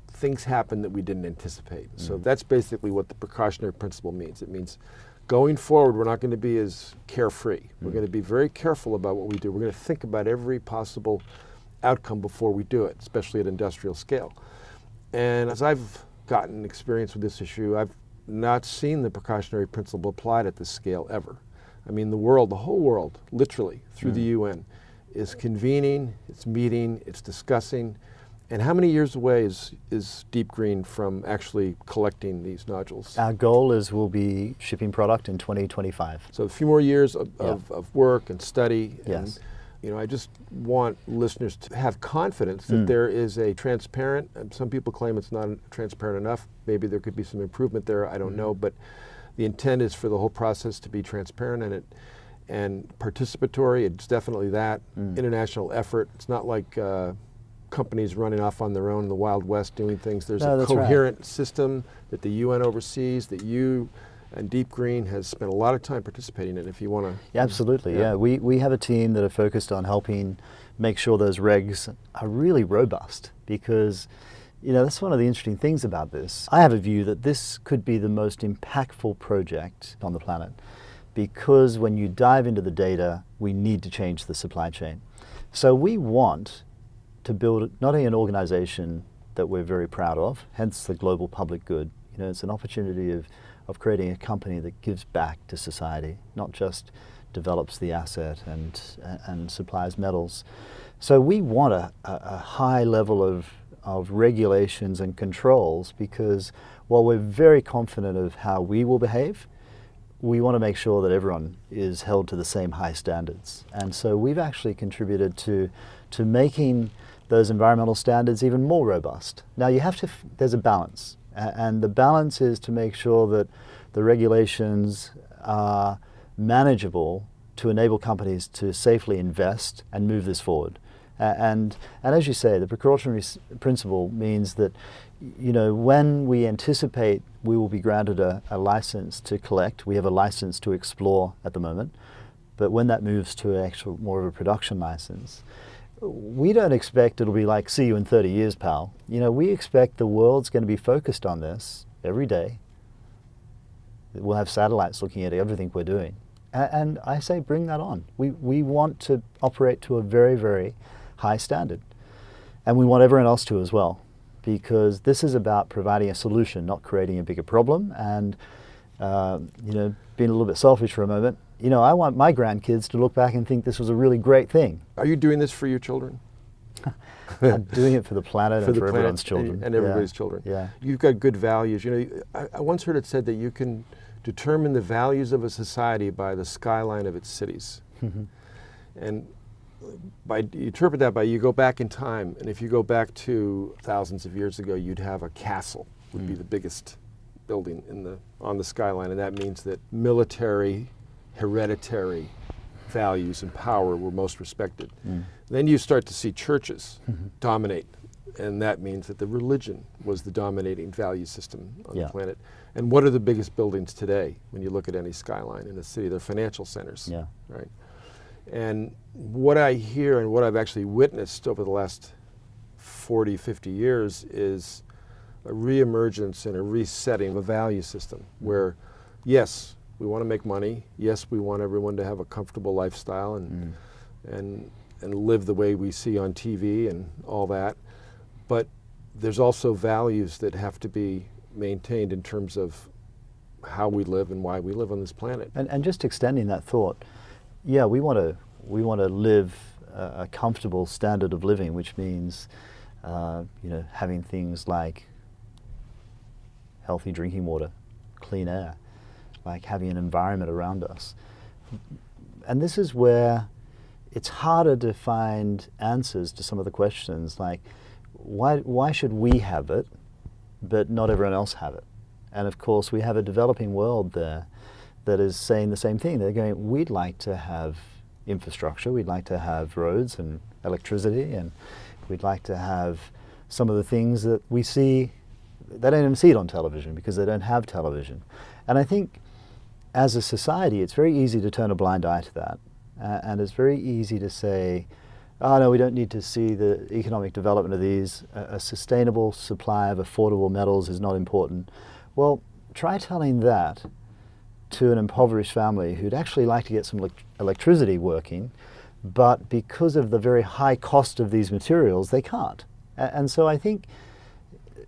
[SPEAKER 2] things happened that we didn't anticipate. So that's basically what the precautionary principle means. It means going forward, we're not going to be as carefree. We're going to be very careful about what we do. We're going to think about every possible outcome before we do it, especially at industrial scale. And as I've gotten experience with this issue, I've not seen the precautionary principle applied at this scale ever. I mean, the world, the whole world, literally, through the UN, is convening, it's meeting, it's discussing. And how many years away is DeepGreen from actually collecting these nodules?
[SPEAKER 1] Our goal is we'll be shipping product in 2025.
[SPEAKER 2] So a few more years of work and study.
[SPEAKER 1] Yes.
[SPEAKER 2] And, you know, I just want listeners to have confidence that there is a transparent, and some people claim it's not transparent enough. Maybe there could be some improvement there, I don't know, but the intent is for the whole process to be transparent and participatory. It's definitely that. International effort. It's not like companies running off on their own in the Wild West doing things. There's a coherent system that the UN oversees, that you and DeepGreen has spent a lot of time participating in, if you want to.
[SPEAKER 1] Yeah, absolutely, yeah. We have a team that are focused on helping make sure those regs are really robust, because, you know, that's one of the interesting things about this. I have a view that this could be the most impactful project on the planet, because when you dive into the data, we need to change the supply chain. So we want to build not only an organization that we're very proud of, hence the global public good. You know, it's an opportunity of creating a company that gives back to society, not just develops the asset and supplies metals. So we want a high level of regulations and controls, because while we're very confident of how we will behave, we want to make sure that everyone is held to the same high standards. And so we've actually contributed to making those environmental standards even more robust. Now you have to, there's a balance. And the balance is to make sure that the regulations are manageable to enable companies to safely invest and move this forward. And as you say, the precautionary principle means that, you know, when we anticipate we will be granted a license to collect, we have a license to explore at the moment, but when that moves to actual more of a production license, we don't expect it'll be like, see you in 30 years, pal. You know, we expect the world's going to be focused on this every day. We'll have satellites looking at everything we're doing. And I say bring that on. We want to operate to a very, very high standard. And we want everyone else to as well, because this is about providing a solution, not creating a bigger problem. And, you know, being a little bit selfish for a moment, you know, I want my grandkids to look back and think this was a really great thing.
[SPEAKER 2] Are you doing this for your children?
[SPEAKER 1] I'm doing it for the planet and for everyone's children.
[SPEAKER 2] And everybody's children.
[SPEAKER 1] Yeah.
[SPEAKER 2] You've got good values. You know, I once heard it said that you can determine the values of a society by the skyline of its cities. And you interpret that by, you go back in time, and if you go back to thousands of years ago, you'd have a castle would be the biggest building on the skyline, and that means that military, hereditary values and power were most respected. Then you start to see churches dominate, and that means that the religion was the dominating value system on the planet. And what are the biggest buildings today when you look at any skyline in a city? They're financial centers, right? And what I hear and what I've actually witnessed over the last 40, 50 years is a reemergence and a resetting of a value system where, yes, we want to make money. Yes, we want everyone to have a comfortable lifestyle and live the way we see on TV and all that. But there's also values that have to be maintained in terms of how we live and why we live on this planet.
[SPEAKER 1] And just extending that thought, yeah, we want to live a comfortable standard of living, which means you know, having things like healthy drinking water, clean air, like having an environment around us. And this is where it's harder to find answers to some of the questions, like why should we have it but not everyone else have it? And of course we have a developing world there that is saying the same thing. They're going, we'd like to have infrastructure, we'd like to have roads and electricity, and we'd like to have some of the things that we see. They don't even see it on television because they don't have television. And I think as a society, it's very easy to turn a blind eye to that. And it's very easy to say, oh no, we don't need to see the economic development of these. A sustainable supply of affordable metals is not important. Well, try telling that to an impoverished family who'd actually like to get some electricity working, but because of the very high cost of these materials, they can't. And so I think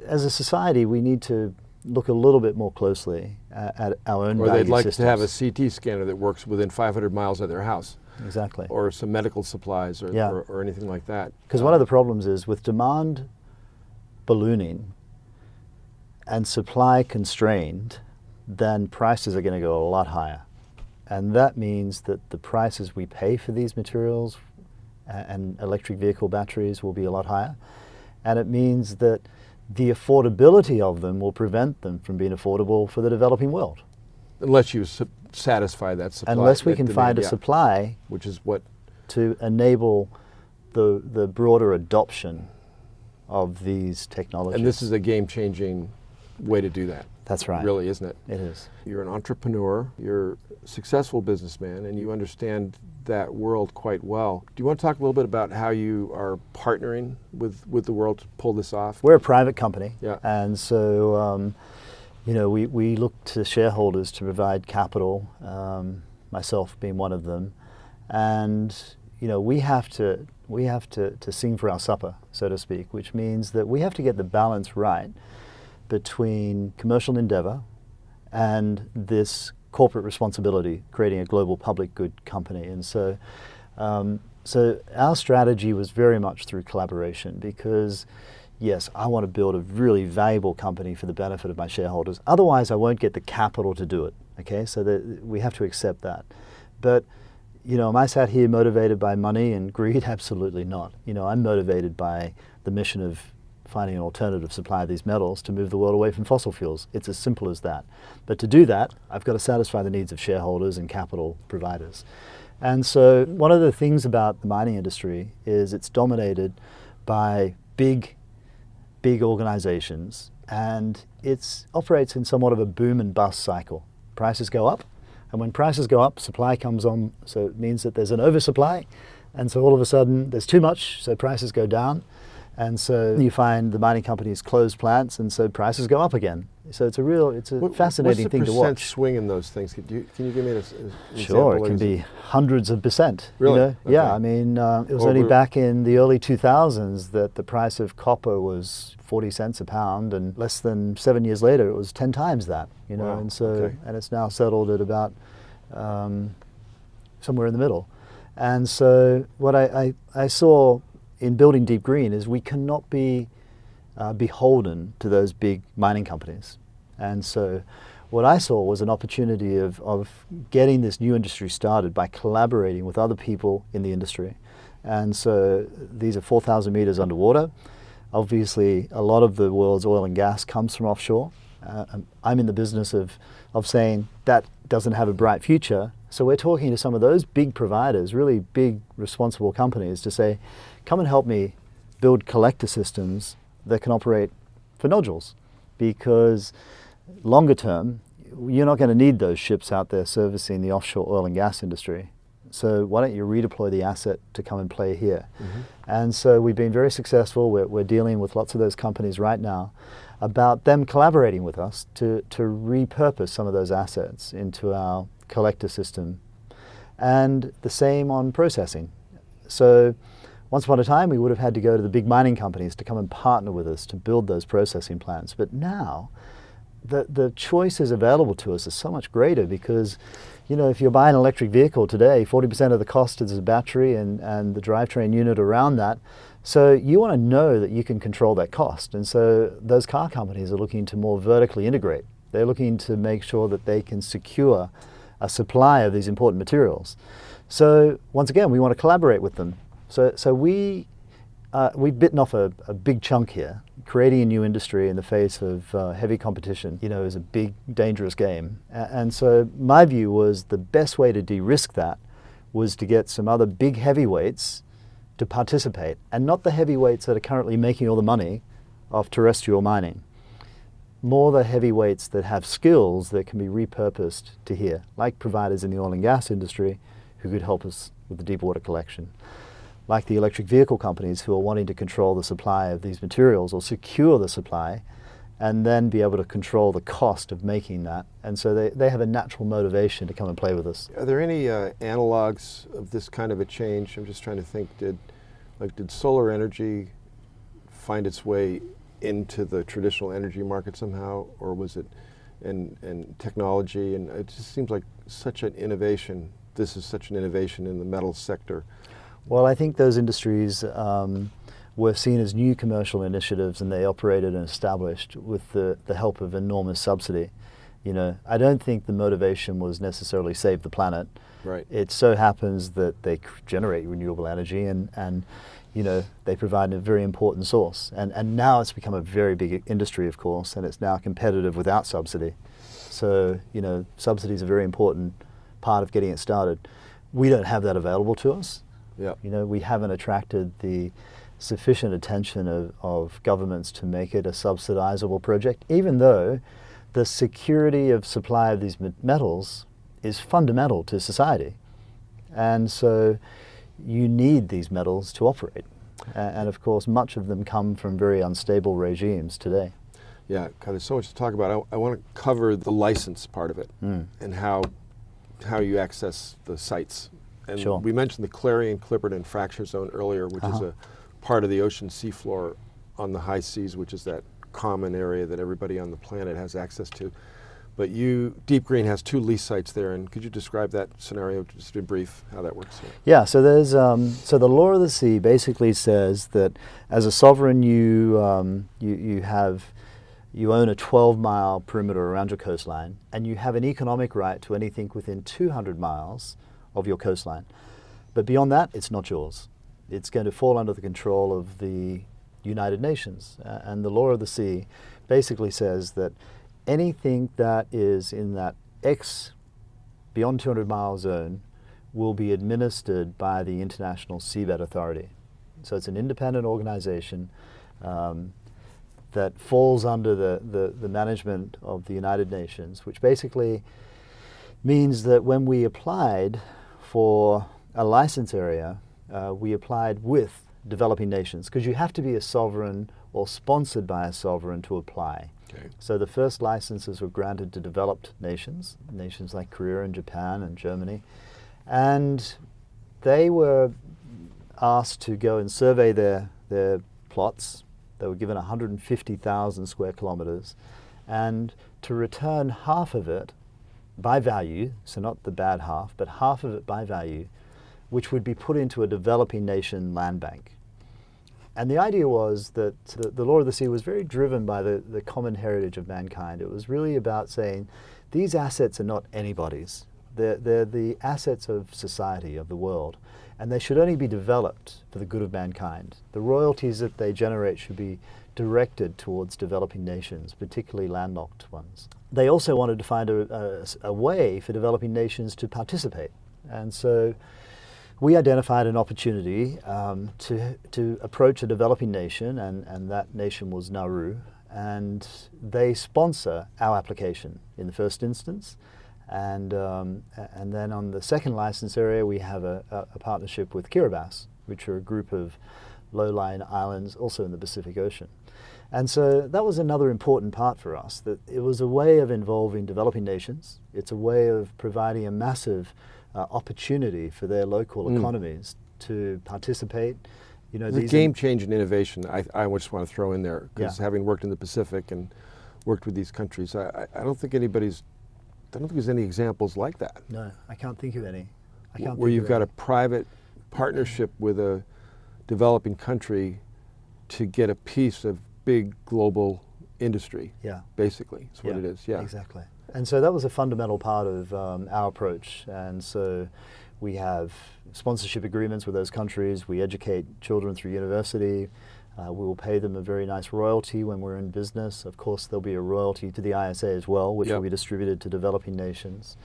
[SPEAKER 1] as a society, we need to look a little bit more closely at our own value systems.
[SPEAKER 2] Or they'd like to have a CT scanner that works within 500 miles of their house.
[SPEAKER 1] Exactly.
[SPEAKER 2] Or some medical supplies or anything like that.
[SPEAKER 1] Because one of the problems is with demand ballooning and supply constrained, then prices are going to go a lot higher. And that means that the prices we pay for these materials and electric vehicle batteries will be a lot higher. And it means that the affordability of them will prevent them from being affordable for the developing world.
[SPEAKER 2] Unless you satisfy that supply.
[SPEAKER 1] Unless we can find a supply,
[SPEAKER 2] which is what
[SPEAKER 1] to enable the broader adoption of these technologies.
[SPEAKER 2] And this is a game-changing way to do that.
[SPEAKER 1] That's right.
[SPEAKER 2] Really, isn't it?
[SPEAKER 1] It is.
[SPEAKER 2] You're an entrepreneur, you're a successful businessman, and you understand that world quite well. Do you want to talk a little bit about how you are partnering with the world to pull this off?
[SPEAKER 1] We're a private company,
[SPEAKER 2] yeah.
[SPEAKER 1] And so we look to shareholders to provide capital, myself being one of them, and we have to sing for our supper, so to speak, which means that we have to get the balance right between commercial endeavor and this corporate responsibility, creating a global public good company. And so our strategy was very much through collaboration, because yes, I want to build a really valuable company for the benefit of my shareholders. Otherwise, I won't get the capital to do it. Okay, so we have to accept that. But am I sat here motivated by money and greed? Absolutely not. I'm motivated by the mission of finding an alternative supply of these metals to move the world away from fossil fuels. It's as simple as that. But to do that, I've got to satisfy the needs of shareholders and capital providers. And so one of the things about the mining industry is it's dominated by big organizations, and it operates in somewhat of a boom and bust cycle. Prices go up, and when prices go up, supply comes on, so it means that there's an oversupply, and so all of a sudden there's too much, so prices go down. And so you find the mining companies close plants, and so prices go up again. So it's a fascinating thing to watch.
[SPEAKER 2] What's the percent swing in those things? Can you give me an example?
[SPEAKER 1] Sure, it can be hundreds of percent.
[SPEAKER 2] Really? Okay.
[SPEAKER 1] Yeah, I mean, it was only back in the early 2000s that the price of copper was 40 cents a pound, and less than 7 years later it was 10 times that.
[SPEAKER 2] Wow.
[SPEAKER 1] And so and it's now settled at about somewhere in the middle. And so what I saw in building DeepGreen is we cannot be beholden to those big mining companies. And so what I saw was an opportunity of getting this new industry started by collaborating with other people in the industry. And so these are 4,000 meters underwater. Obviously, a lot of the world's oil and gas comes from offshore. I'm in the business of saying that doesn't have a bright future. So we're talking to some of those big providers, really big responsible companies, to say, come and help me build collector systems that can operate for nodules, because longer term, you're not going to need those ships out there servicing the offshore oil and gas industry. So why don't you redeploy the asset to come and play here? Mm-hmm. And so we've been very successful. We're dealing with lots of those companies right now about them collaborating with us to repurpose some of those assets into our collector system. And the same on processing. So once upon a time, we would have had to go to the big mining companies to come and partner with us to build those processing plants. But now, the choices available to us are so much greater, because, if you're buying an electric vehicle today, 40% of the cost is the battery and the drivetrain unit around that. So you want to know that you can control that cost. And so those car companies are looking to more vertically integrate. They're looking to make sure that they can secure a supply of these important materials. So once again, we want to collaborate with them. So we've bitten off a big chunk here. Creating a new industry in the face of heavy competition, is a big, dangerous game. And so my view was the best way to de-risk that was to get some other big heavyweights to participate, and not the heavyweights that are currently making all the money off terrestrial mining. more the heavyweights that have skills that can be repurposed to here, like providers in the oil and gas industry who could help us with the deep water collection, like the electric vehicle companies who are wanting to control the supply of these materials or secure the supply and then be able to control the cost of making that. And so they have a natural motivation to come and play with us.
[SPEAKER 2] Are there any analogs of this kind of a change? I'm just trying to think, did solar energy find its way into the traditional energy market somehow, or was it and technology? And it just seems like such an innovation. This is such an innovation in the metals sector.
[SPEAKER 1] Well, I think those industries were seen as new commercial initiatives, and they operated and established with the help of enormous subsidy. You know, I don't think the motivation was necessarily save the planet.
[SPEAKER 2] Right.
[SPEAKER 1] It so happens that they generate renewable energy and you know, they provide a very important source. And now it's become a very big industry, of course, and it's now competitive without subsidy. So, you know, subsidy is a very important part of getting it started. We don't have that available to us.
[SPEAKER 2] Yeah.
[SPEAKER 1] You know, we haven't attracted the sufficient attention of governments to make it a subsidizable project, even though the security of supply of these metals is fundamental to society. And so you need these metals to operate. And of course, much of them come from very unstable regimes today.
[SPEAKER 2] Yeah, God, there's so much to talk about. I want to cover the license part of it and how you access the sites. And
[SPEAKER 1] Sure.
[SPEAKER 2] we mentioned the Clarion Clipperton fracture zone earlier, which is a part of the ocean seafloor on the high seas, which is that common area that everybody on the planet has access to. But DeepGreen has 2 lease sites there, and could you describe that scenario just in brief, how that works?
[SPEAKER 1] Yeah, so there's so the law of the sea basically says that as a sovereign, you own a 12-mile perimeter around your coastline, and you have an economic right to anything within 200 miles of your coastline. But beyond that, it's not yours. It's going to fall under the control of the United Nations. And the law of the sea basically says that anything that is in that beyond 200 mile zone will be administered by the International Seabed Authority. So it's an independent organization that falls under the management of the United Nations, which basically means that when we applied for a license area, we applied with developing nations, because you have to be a sovereign or sponsored by a sovereign to apply.
[SPEAKER 2] Okay.
[SPEAKER 1] So the first licenses were granted to developed nations like Korea and Japan and Germany, and they were asked to go and survey their plots. They were given 150,000 square kilometers, and to return half of it by value, so not the bad half, but half of it by value, which would be put into a developing nation land bank. And the idea was that the law of the sea was very driven by the common heritage of mankind. It was really about saying, these assets are not anybody's. They're the assets of society, of the world, and they should only be developed for the good of mankind. The royalties that they generate should be directed towards developing nations, particularly landlocked ones. They also wanted to find a way for developing nations to participate. And so we identified an opportunity to approach a developing nation, and that nation was Nauru, and they sponsor our application in the first instance. And then on the second license area, we have a partnership with Kiribati, which are a group of low-lying islands also in the Pacific Ocean. And so that was another important part for us, that it was a way of involving developing nations. It's a way of providing a massive opportunity for their local economies to participate. You know,
[SPEAKER 2] it's a game-changing innovation I just want to throw in there, because having worked in the Pacific and worked with these countries, I don't think there's any examples like that.
[SPEAKER 1] No, I can't think of any.
[SPEAKER 2] Where you've got a private partnership with a developing country to get a piece of big global industry. Yeah, basically, that's what it is. Yeah,
[SPEAKER 1] exactly. And so that was a fundamental part of our approach. And so we have sponsorship agreements with those countries. We educate children through university. We will pay them a very nice royalty when we're in business. Of course, there'll be a royalty to the ISA as well, which will be distributed to developing nations.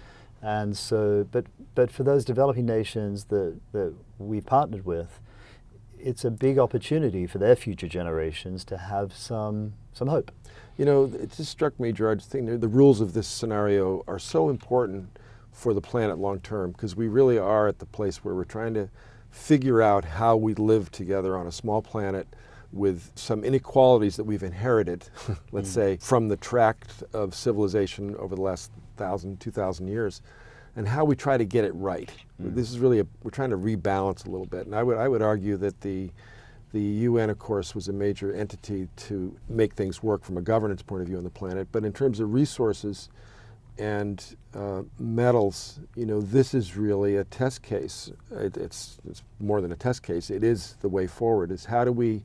[SPEAKER 1] And so, but for those developing nations that we partnered with, it's a big opportunity for their future generations to have some hope.
[SPEAKER 2] You know, it just struck me, Gerard, the rules of this scenario are so important for the planet long term, because we really are at the place where we're trying to figure out how we live together on a small planet with some inequalities that we've inherited, let's say, from the tract of civilization over the last 1,000, 2,000 years, and how we try to get it right. This is really, we're trying to rebalance a little bit. And I would argue that the UN, of course, was a major entity to make things work from a governance point of view on the planet. But in terms of resources and metals, you know, this is really a test case. It's more than a test case. It is the way forward. Is how do we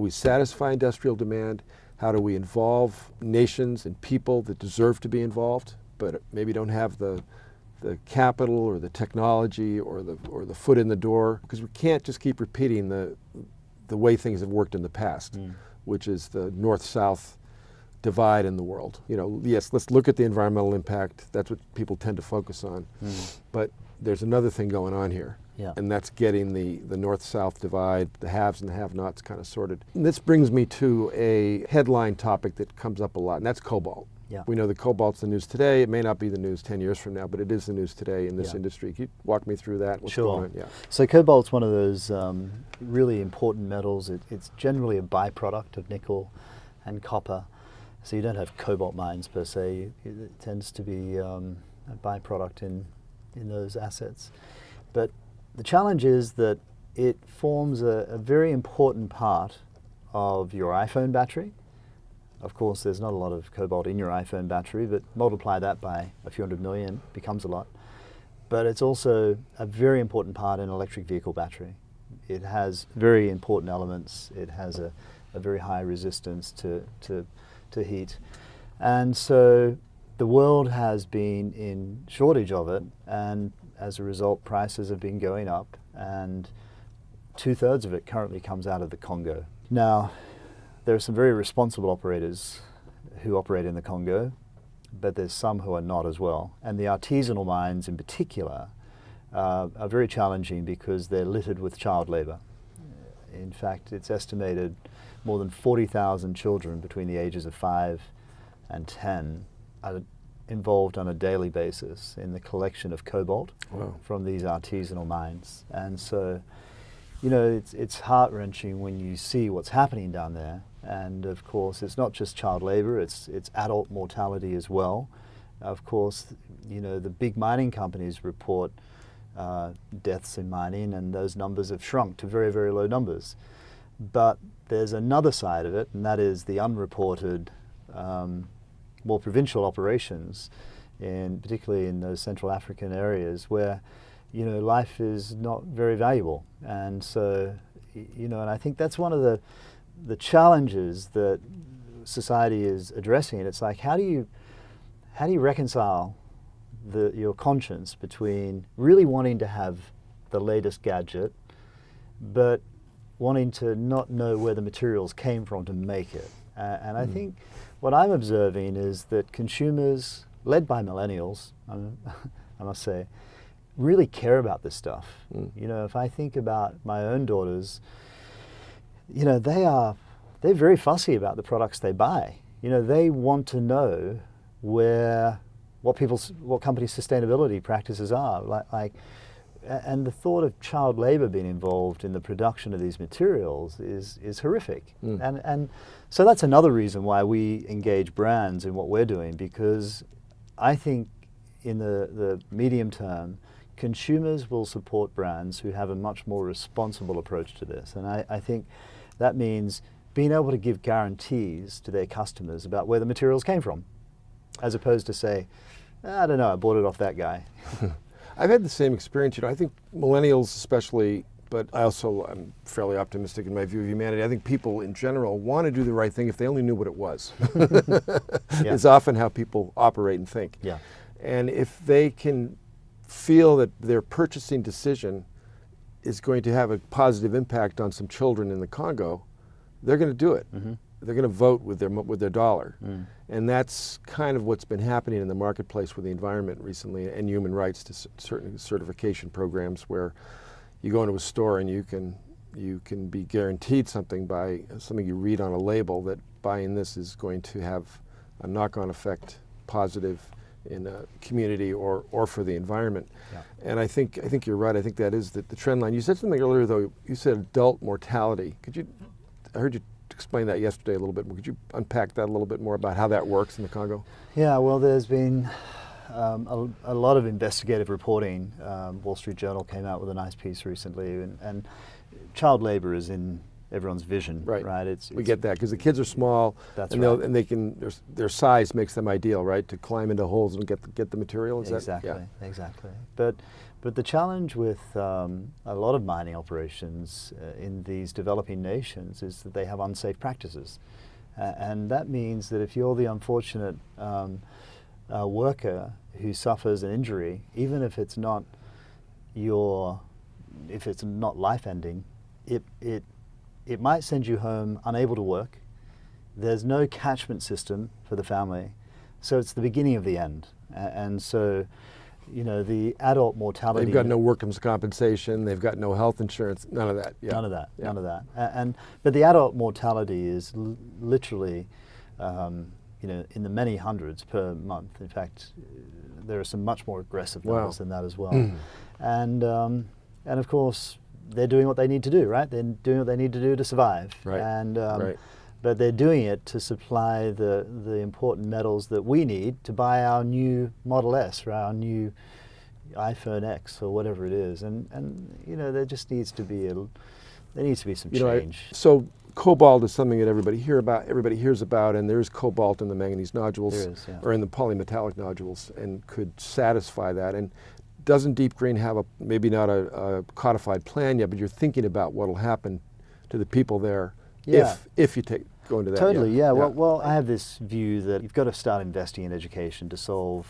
[SPEAKER 2] satisfy industrial demand? How do we involve nations and people that deserve to be involved, but maybe don't have the capital or the technology or the foot in the door? Because we can't just keep repeating the way things have worked in the past, which is the north-south divide in the world. You know, yes, let's look at the environmental impact. That's what people tend to focus on. But there's another thing going on here, and that's getting the north-south divide, the haves and the have-nots kind of sorted. And this brings me to a headline topic that comes up a lot, and that's cobalt. We know that cobalt's the news today. It may not be the news 10 years from now, but it is the news today in this industry. Can you walk me through that? What's going on?
[SPEAKER 1] So cobalt's one of those really important metals. It's generally a byproduct of nickel and copper. So you don't have cobalt mines per se. It tends to be a byproduct in those assets. But the challenge is that it forms a very important part of your iPhone battery. Of course, there's not a lot of cobalt in your iPhone battery, but multiply that by a few hundred million, becomes a lot. But it's also a very important part in an electric vehicle battery. It has very important elements. It has a very high resistance to heat. And so the world has been in shortage of it, and as a result, prices have been going up, and 2/3 of it currently comes out of the Congo. Now, there are some very responsible operators who operate in the Congo, but there's some who are not as well. And the artisanal mines in particular are very challenging because they're littered with child labor. In fact, it's estimated more than 40,000 children between the ages of 5 and 10 are involved on a daily basis in the collection of cobalt from these artisanal mines. And so, you know, it's heart-wrenching when you see what's happening down there. And of course, it's not just child labor, it's adult mortality as well. Of course, you know, the big mining companies report deaths in mining, and those numbers have shrunk to very, very low numbers. But there's another side of it, and that is the unreported, more provincial operations, particularly in those Central African areas where, you know, life is not very valuable. And so, you know, and I think that's one of the challenges that society is addressing. It's like, how do you reconcile your conscience between really wanting to have the latest gadget, but wanting to not know where the materials came from to make it? And I think what I'm observing is that consumers, led by millennials, I must say, really care about this stuff. You know, if I think about my own daughters, you know, they're very fussy about the products they buy. You know, they want to know what companies' sustainability practices are. And the thought of child labor being involved in the production of these materials is horrific. And so that's another reason why we engage brands in what we're doing, because I think in the medium term, consumers will support brands who have a much more responsible approach to this. And I think that means being able to give guarantees to their customers about where the materials came from, as opposed to say, I don't know, I bought it off that guy.
[SPEAKER 2] I've had the same experience. You know, I think millennials especially, but I'm fairly optimistic in my view of humanity. I think people in general want to do the right thing if they only knew what it was. It's often how people operate and think. And if they can feel that their purchasing decision is going to have a positive impact on some children in the Congo, they're going to do it. They're going to vote with their dollar. And that's kind of what's been happening in the marketplace with the environment recently, and human rights to certain certification programs where you go into a store and you can you can be guaranteed something by something you read on a label, that buying this is going to have a knock-on effect, positive in a community or for the environment. Yeah. And I think you're right. I think that is the trend line. You said something earlier, though. You said adult mortality. I heard you explain that yesterday a little bit. Could you unpack that a little bit more about how that works in the Congo?
[SPEAKER 1] Yeah, well, there's been a lot of investigative reporting. Wall Street Journal came out with a nice piece recently, and child labor is in everyone's vision, right?
[SPEAKER 2] We get that because the kids are small, and they can their size makes them ideal, right, to climb into holes and get the material.
[SPEAKER 1] Exactly. But the challenge with a lot of mining operations in these developing nations is that they have unsafe practices, and that means that if you're the unfortunate worker who suffers an injury, even if it's not life-ending, it might send you home unable to work. There's no catchment system for the family, so it's the beginning of the end. And so, the adult mortality.
[SPEAKER 2] They've got no workers' compensation. They've got no health insurance. None of that. Yeah.
[SPEAKER 1] None of that. Yeah. None of that. But the adult mortality is literally, in the many hundreds per month. In fact, there are some much more aggressive numbers than that as well. And of course, they're doing what they need to do, right? They're doing what they need to do to survive.
[SPEAKER 2] Right.
[SPEAKER 1] And but they're doing it to supply the important metals that we need to buy our new Model S or our new iPhone X or whatever it is. And there just needs to be some change.
[SPEAKER 2] So cobalt is something that everybody hears about, and there's cobalt in the manganese nodules or in the polymetallic nodules, and could satisfy that. And doesn't DeepGreen have maybe not a codified plan yet, but you're thinking about what will happen to the people there if you go into that?
[SPEAKER 1] Totally, yeah. Well, I have this view that you've got to start investing in education to solve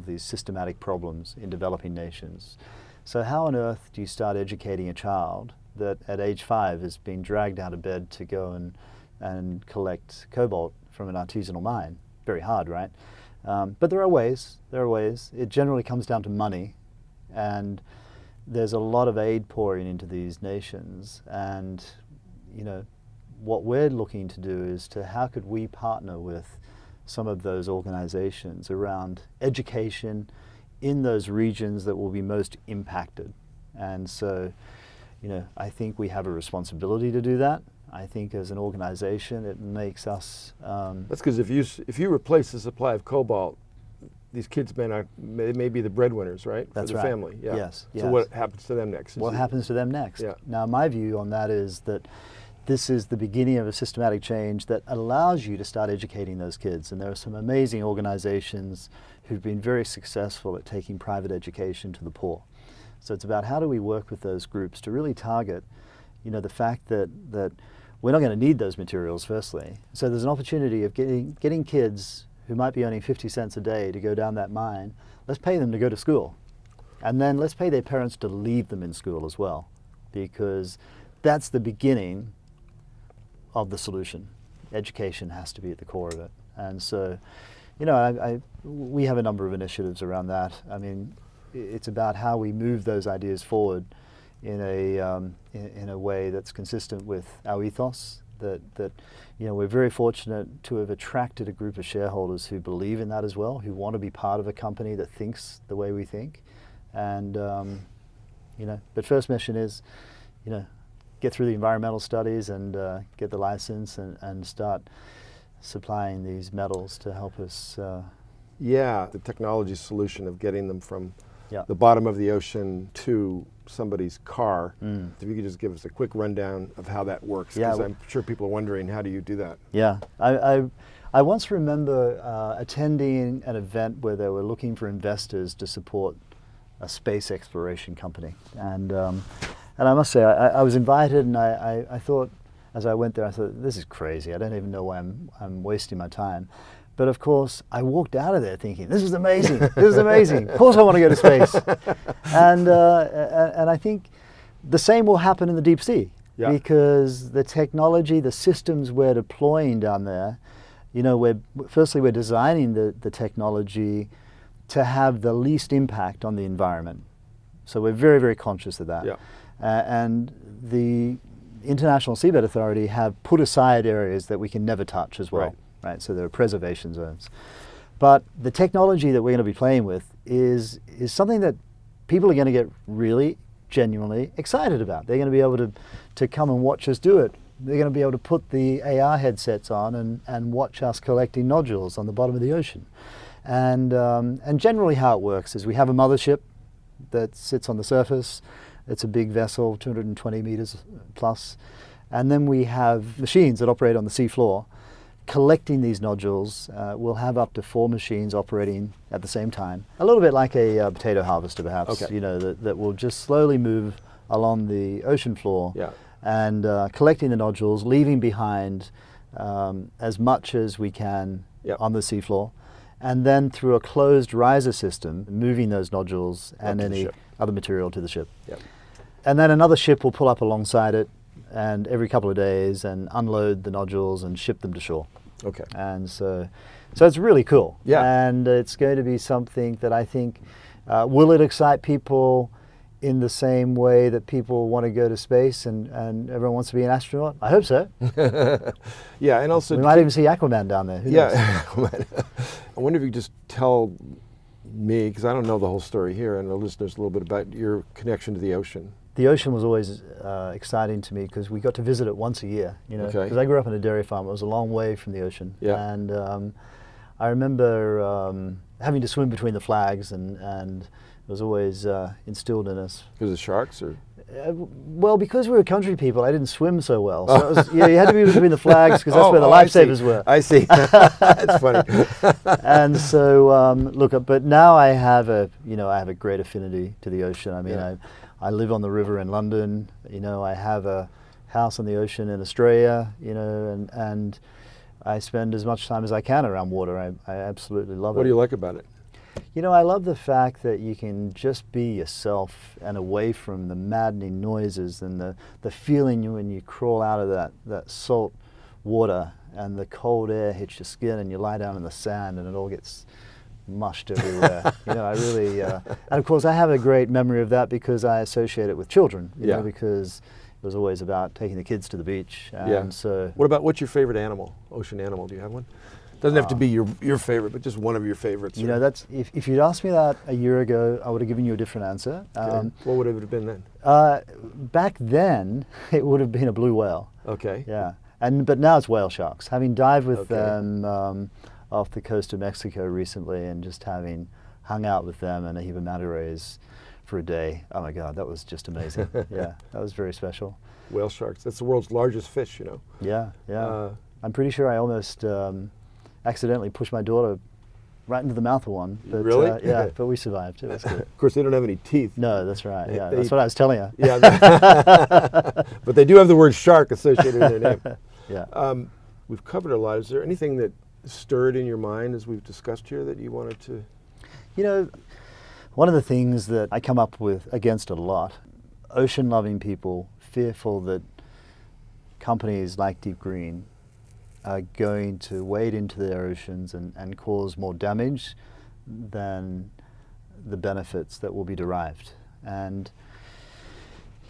[SPEAKER 1] these systematic problems in developing nations. So how on earth do you start educating a child that at age 5 has been dragged out of bed to go and collect cobalt from an artisanal mine? Very hard, right? But there are ways. It generally comes down to money, and there's a lot of aid pouring into these nations. And what we're looking to do is how could we partner with some of those organizations around education in those regions that will be most impacted. And so, I think we have a responsibility to do that. I think as an organization, it makes us...
[SPEAKER 2] That's because if you replace the supply of cobalt, these kids may be the breadwinners, right?
[SPEAKER 1] That's
[SPEAKER 2] for the
[SPEAKER 1] right.
[SPEAKER 2] family. Yeah.
[SPEAKER 1] Yes.
[SPEAKER 2] So what happens to them next?
[SPEAKER 1] What happens to them next?
[SPEAKER 2] Yeah.
[SPEAKER 1] Now, my view on that is that this is the beginning of a systematic change that allows you to start educating those kids. And there are some amazing organizations who've been very successful at taking private education to the poor. So it's about how do we work with those groups to really target, the fact that we're not going to need those materials, firstly. So there's an opportunity of getting kids who might be earning 50 cents a day to go down that mine. Let's pay them to go to school. And then let's pay their parents to leave them in school as well, because that's the beginning of the solution. Education has to be at the core of it. And so, we have a number of initiatives around that. I mean, it's about how we move those ideas forward in a way that's consistent with our ethos. That we're very fortunate to have attracted a group of shareholders who believe in that as well, who want to be part of a company that thinks the way we think. And but first mission is, get through the environmental studies and get the license and start supplying these metals to help us.
[SPEAKER 2] The technology solution of getting them from the bottom of the ocean to somebody's car. If you could just give us a quick rundown of how that works, because I'm sure people are wondering, how do you do that?
[SPEAKER 1] Yeah, I once remember attending an event where they were looking for investors to support a space exploration company, and I must say I was invited, and I thought, as I went there, I thought, this is crazy. I don't even know why I'm wasting my time. But of course, I walked out of there thinking, this is amazing, this is amazing. Of course I want to go to space. And I think the same will happen in the deep sea, because the technology, the systems we're deploying down there, firstly we're designing the technology to have the least impact on the environment. So we're very, very conscious of that. And the International Seabed Authority have put aside areas that we can never touch as well, right? So there are preservation zones. But the technology that we're going to be playing with is something that people are going to get really genuinely excited about. They're going to be able to come and watch us do it. They're going to be able to put the AR headsets on and watch us collecting nodules on the bottom of the ocean. And generally how it works is we have a mothership that sits on the surface. It's a big vessel, 220 meters plus. And then we have machines that operate on the seafloor collecting these nodules. We'll have up to 4 machines operating at the same time. A little bit like a potato harvester perhaps,
[SPEAKER 2] okay.
[SPEAKER 1] you know, that will just slowly move along the ocean floor and collecting the nodules, leaving behind as much as we can on the seafloor. And then through a closed riser system, moving those nodules and any other material to the ship. And then another ship will pull up alongside it and every couple of days and unload the nodules and ship them to shore.
[SPEAKER 2] Okay.
[SPEAKER 1] And so it's really cool.
[SPEAKER 2] Yeah.
[SPEAKER 1] And it's going to be something that I think, will it excite people in the same way that people want to go to space and everyone wants to be an astronaut? I hope so.
[SPEAKER 2] Yeah, and also...
[SPEAKER 1] We might even see Aquaman down there. Who knows?
[SPEAKER 2] I wonder if you could just tell me, because I don't know the whole story here, and the listeners a little bit about your connection to the ocean.
[SPEAKER 1] The ocean was always exciting to me because we got to visit it once a year, you know, because I grew up on a dairy farm. It was a long way from the ocean. And I remember having to swim between the flags and it was always instilled in us. Because
[SPEAKER 2] of sharks? Or?
[SPEAKER 1] Well, because we were country people, I didn't swim so well. So it was, you had to be between the flags because that's where the lifesavers were.
[SPEAKER 2] I see. That's funny.
[SPEAKER 1] And so, look, but now I have a great affinity to the ocean. I mean, I live on the river in London. You know, I have a house on the ocean in Australia. You know, and I spend as much time as I can around water. I absolutely love it.
[SPEAKER 2] What do you like about it?
[SPEAKER 1] You know, I love the fact that you can just be yourself and away from the maddening noises and the feeling when you crawl out of that salt water and the cold air hits your skin and you lie down in the sand and it all gets mushed everywhere. You know, I really, and of course I have a great memory of that because I associate it with children, you know, because it was always about taking the kids to the beach. And so,
[SPEAKER 2] what's your favorite animal, ocean animal? Do you have one? Doesn't have to be your favorite, but just one of your favorites.
[SPEAKER 1] You know, that's if you'd asked me that a year ago, I would have given you a different answer.
[SPEAKER 2] What would it have been then?
[SPEAKER 1] Back then, it would have been a blue whale.
[SPEAKER 2] Okay.
[SPEAKER 1] Yeah, but now it's whale sharks. Having dived with them off the coast of Mexico recently, and just having hung out with them and a heap of manta rays for a day. Oh my God, that was just amazing. Yeah, that was very special.
[SPEAKER 2] Whale sharks. That's the world's largest fish. You know.
[SPEAKER 1] Yeah, yeah. I'm pretty sure I almost accidentally pushed my daughter right into the mouth of one. But,
[SPEAKER 2] really?
[SPEAKER 1] Yeah, but we survived. It was good.
[SPEAKER 2] Of course, they don't have any teeth.
[SPEAKER 1] No, that's right. Yeah, that's what I was telling you.
[SPEAKER 2] Yeah, but they do have the word shark associated with their name.
[SPEAKER 1] Yeah.
[SPEAKER 2] We've covered a lot. Is there anything that stirred in your mind as we've discussed here that you wanted to?
[SPEAKER 1] You know, one of the things that I come up with against a lot, ocean-loving people fearful that companies like DeepGreen are going to wade into their oceans and cause more damage than the benefits that will be derived. And,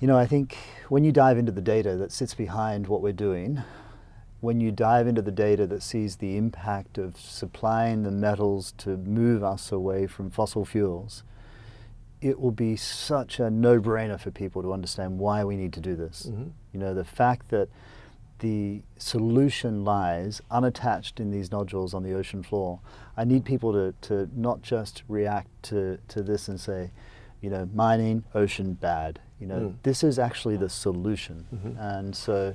[SPEAKER 1] you know, I think when you dive into the data that sits behind what we're doing, when you dive into the data that sees the impact of supplying the metals to move us away from fossil fuels, it will be such a no-brainer for people to understand why we need to do this. Mm-hmm. You know, the fact that the solution lies unattached in these nodules on the ocean floor. I need people to not just react to this and say, you know, mining, ocean, bad. You know, this is actually the solution. Mm-hmm. And so,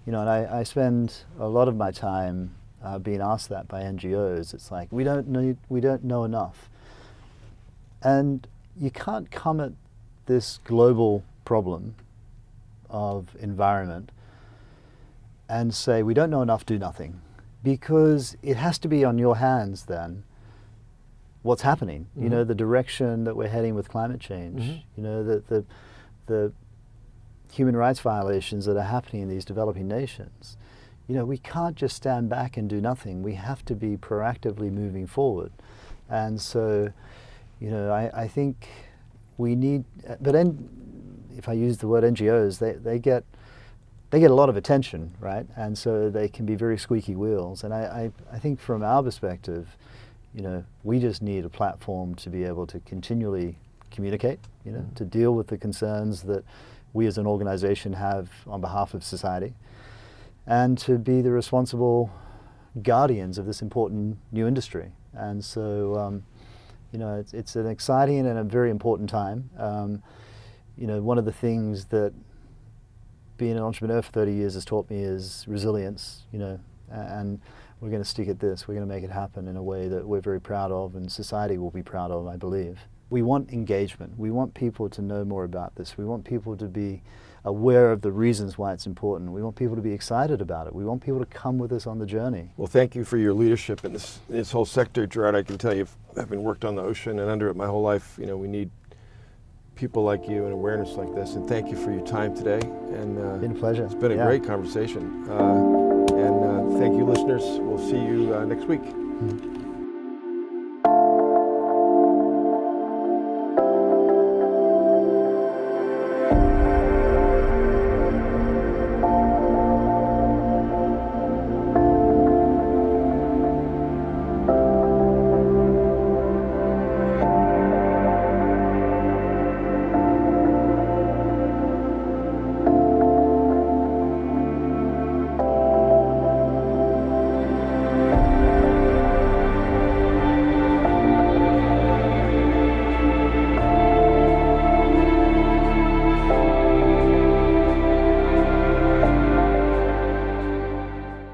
[SPEAKER 1] you know, and I spend a lot of my time being asked that by NGOs. It's like, we don't know enough. And you can't come at this global problem of environment and say, we don't know enough, do nothing. Because it has to be on your hands then what's happening. Mm-hmm. You know, the direction that we're heading with climate change. Mm-hmm. You know, the human rights violations that are happening in these developing nations. You know, we can't just stand back and do nothing. We have to be proactively moving forward. And so, you know, I think we need, but if I use the word NGOs, they get a lot of attention, right? And so they can be very squeaky wheels. And I think from our perspective, we just need a platform to be able to continually communicate, to deal with the concerns that we as an organization have on behalf of society, and to be the responsible guardians of this important new industry. And so, it's an exciting and a very important time. One of the things that being an entrepreneur for 30 years has taught me is resilience, and we're going to stick at this. We're going to make it happen in a way that we're very proud of and society will be proud of, I believe. We want engagement. We want people to know more about this. We want people to be aware of the reasons why it's important. We want people to be excited about it. We want people to come with us on the journey.
[SPEAKER 2] Well, thank you for your leadership in this whole sector, Gerard. I can tell you, having worked on the ocean and under it my whole life, we need people like you and awareness like this. And thank you for your time today. And
[SPEAKER 1] it's been a pleasure.
[SPEAKER 2] It's been a great conversation. And thank you, listeners. We'll see you next week.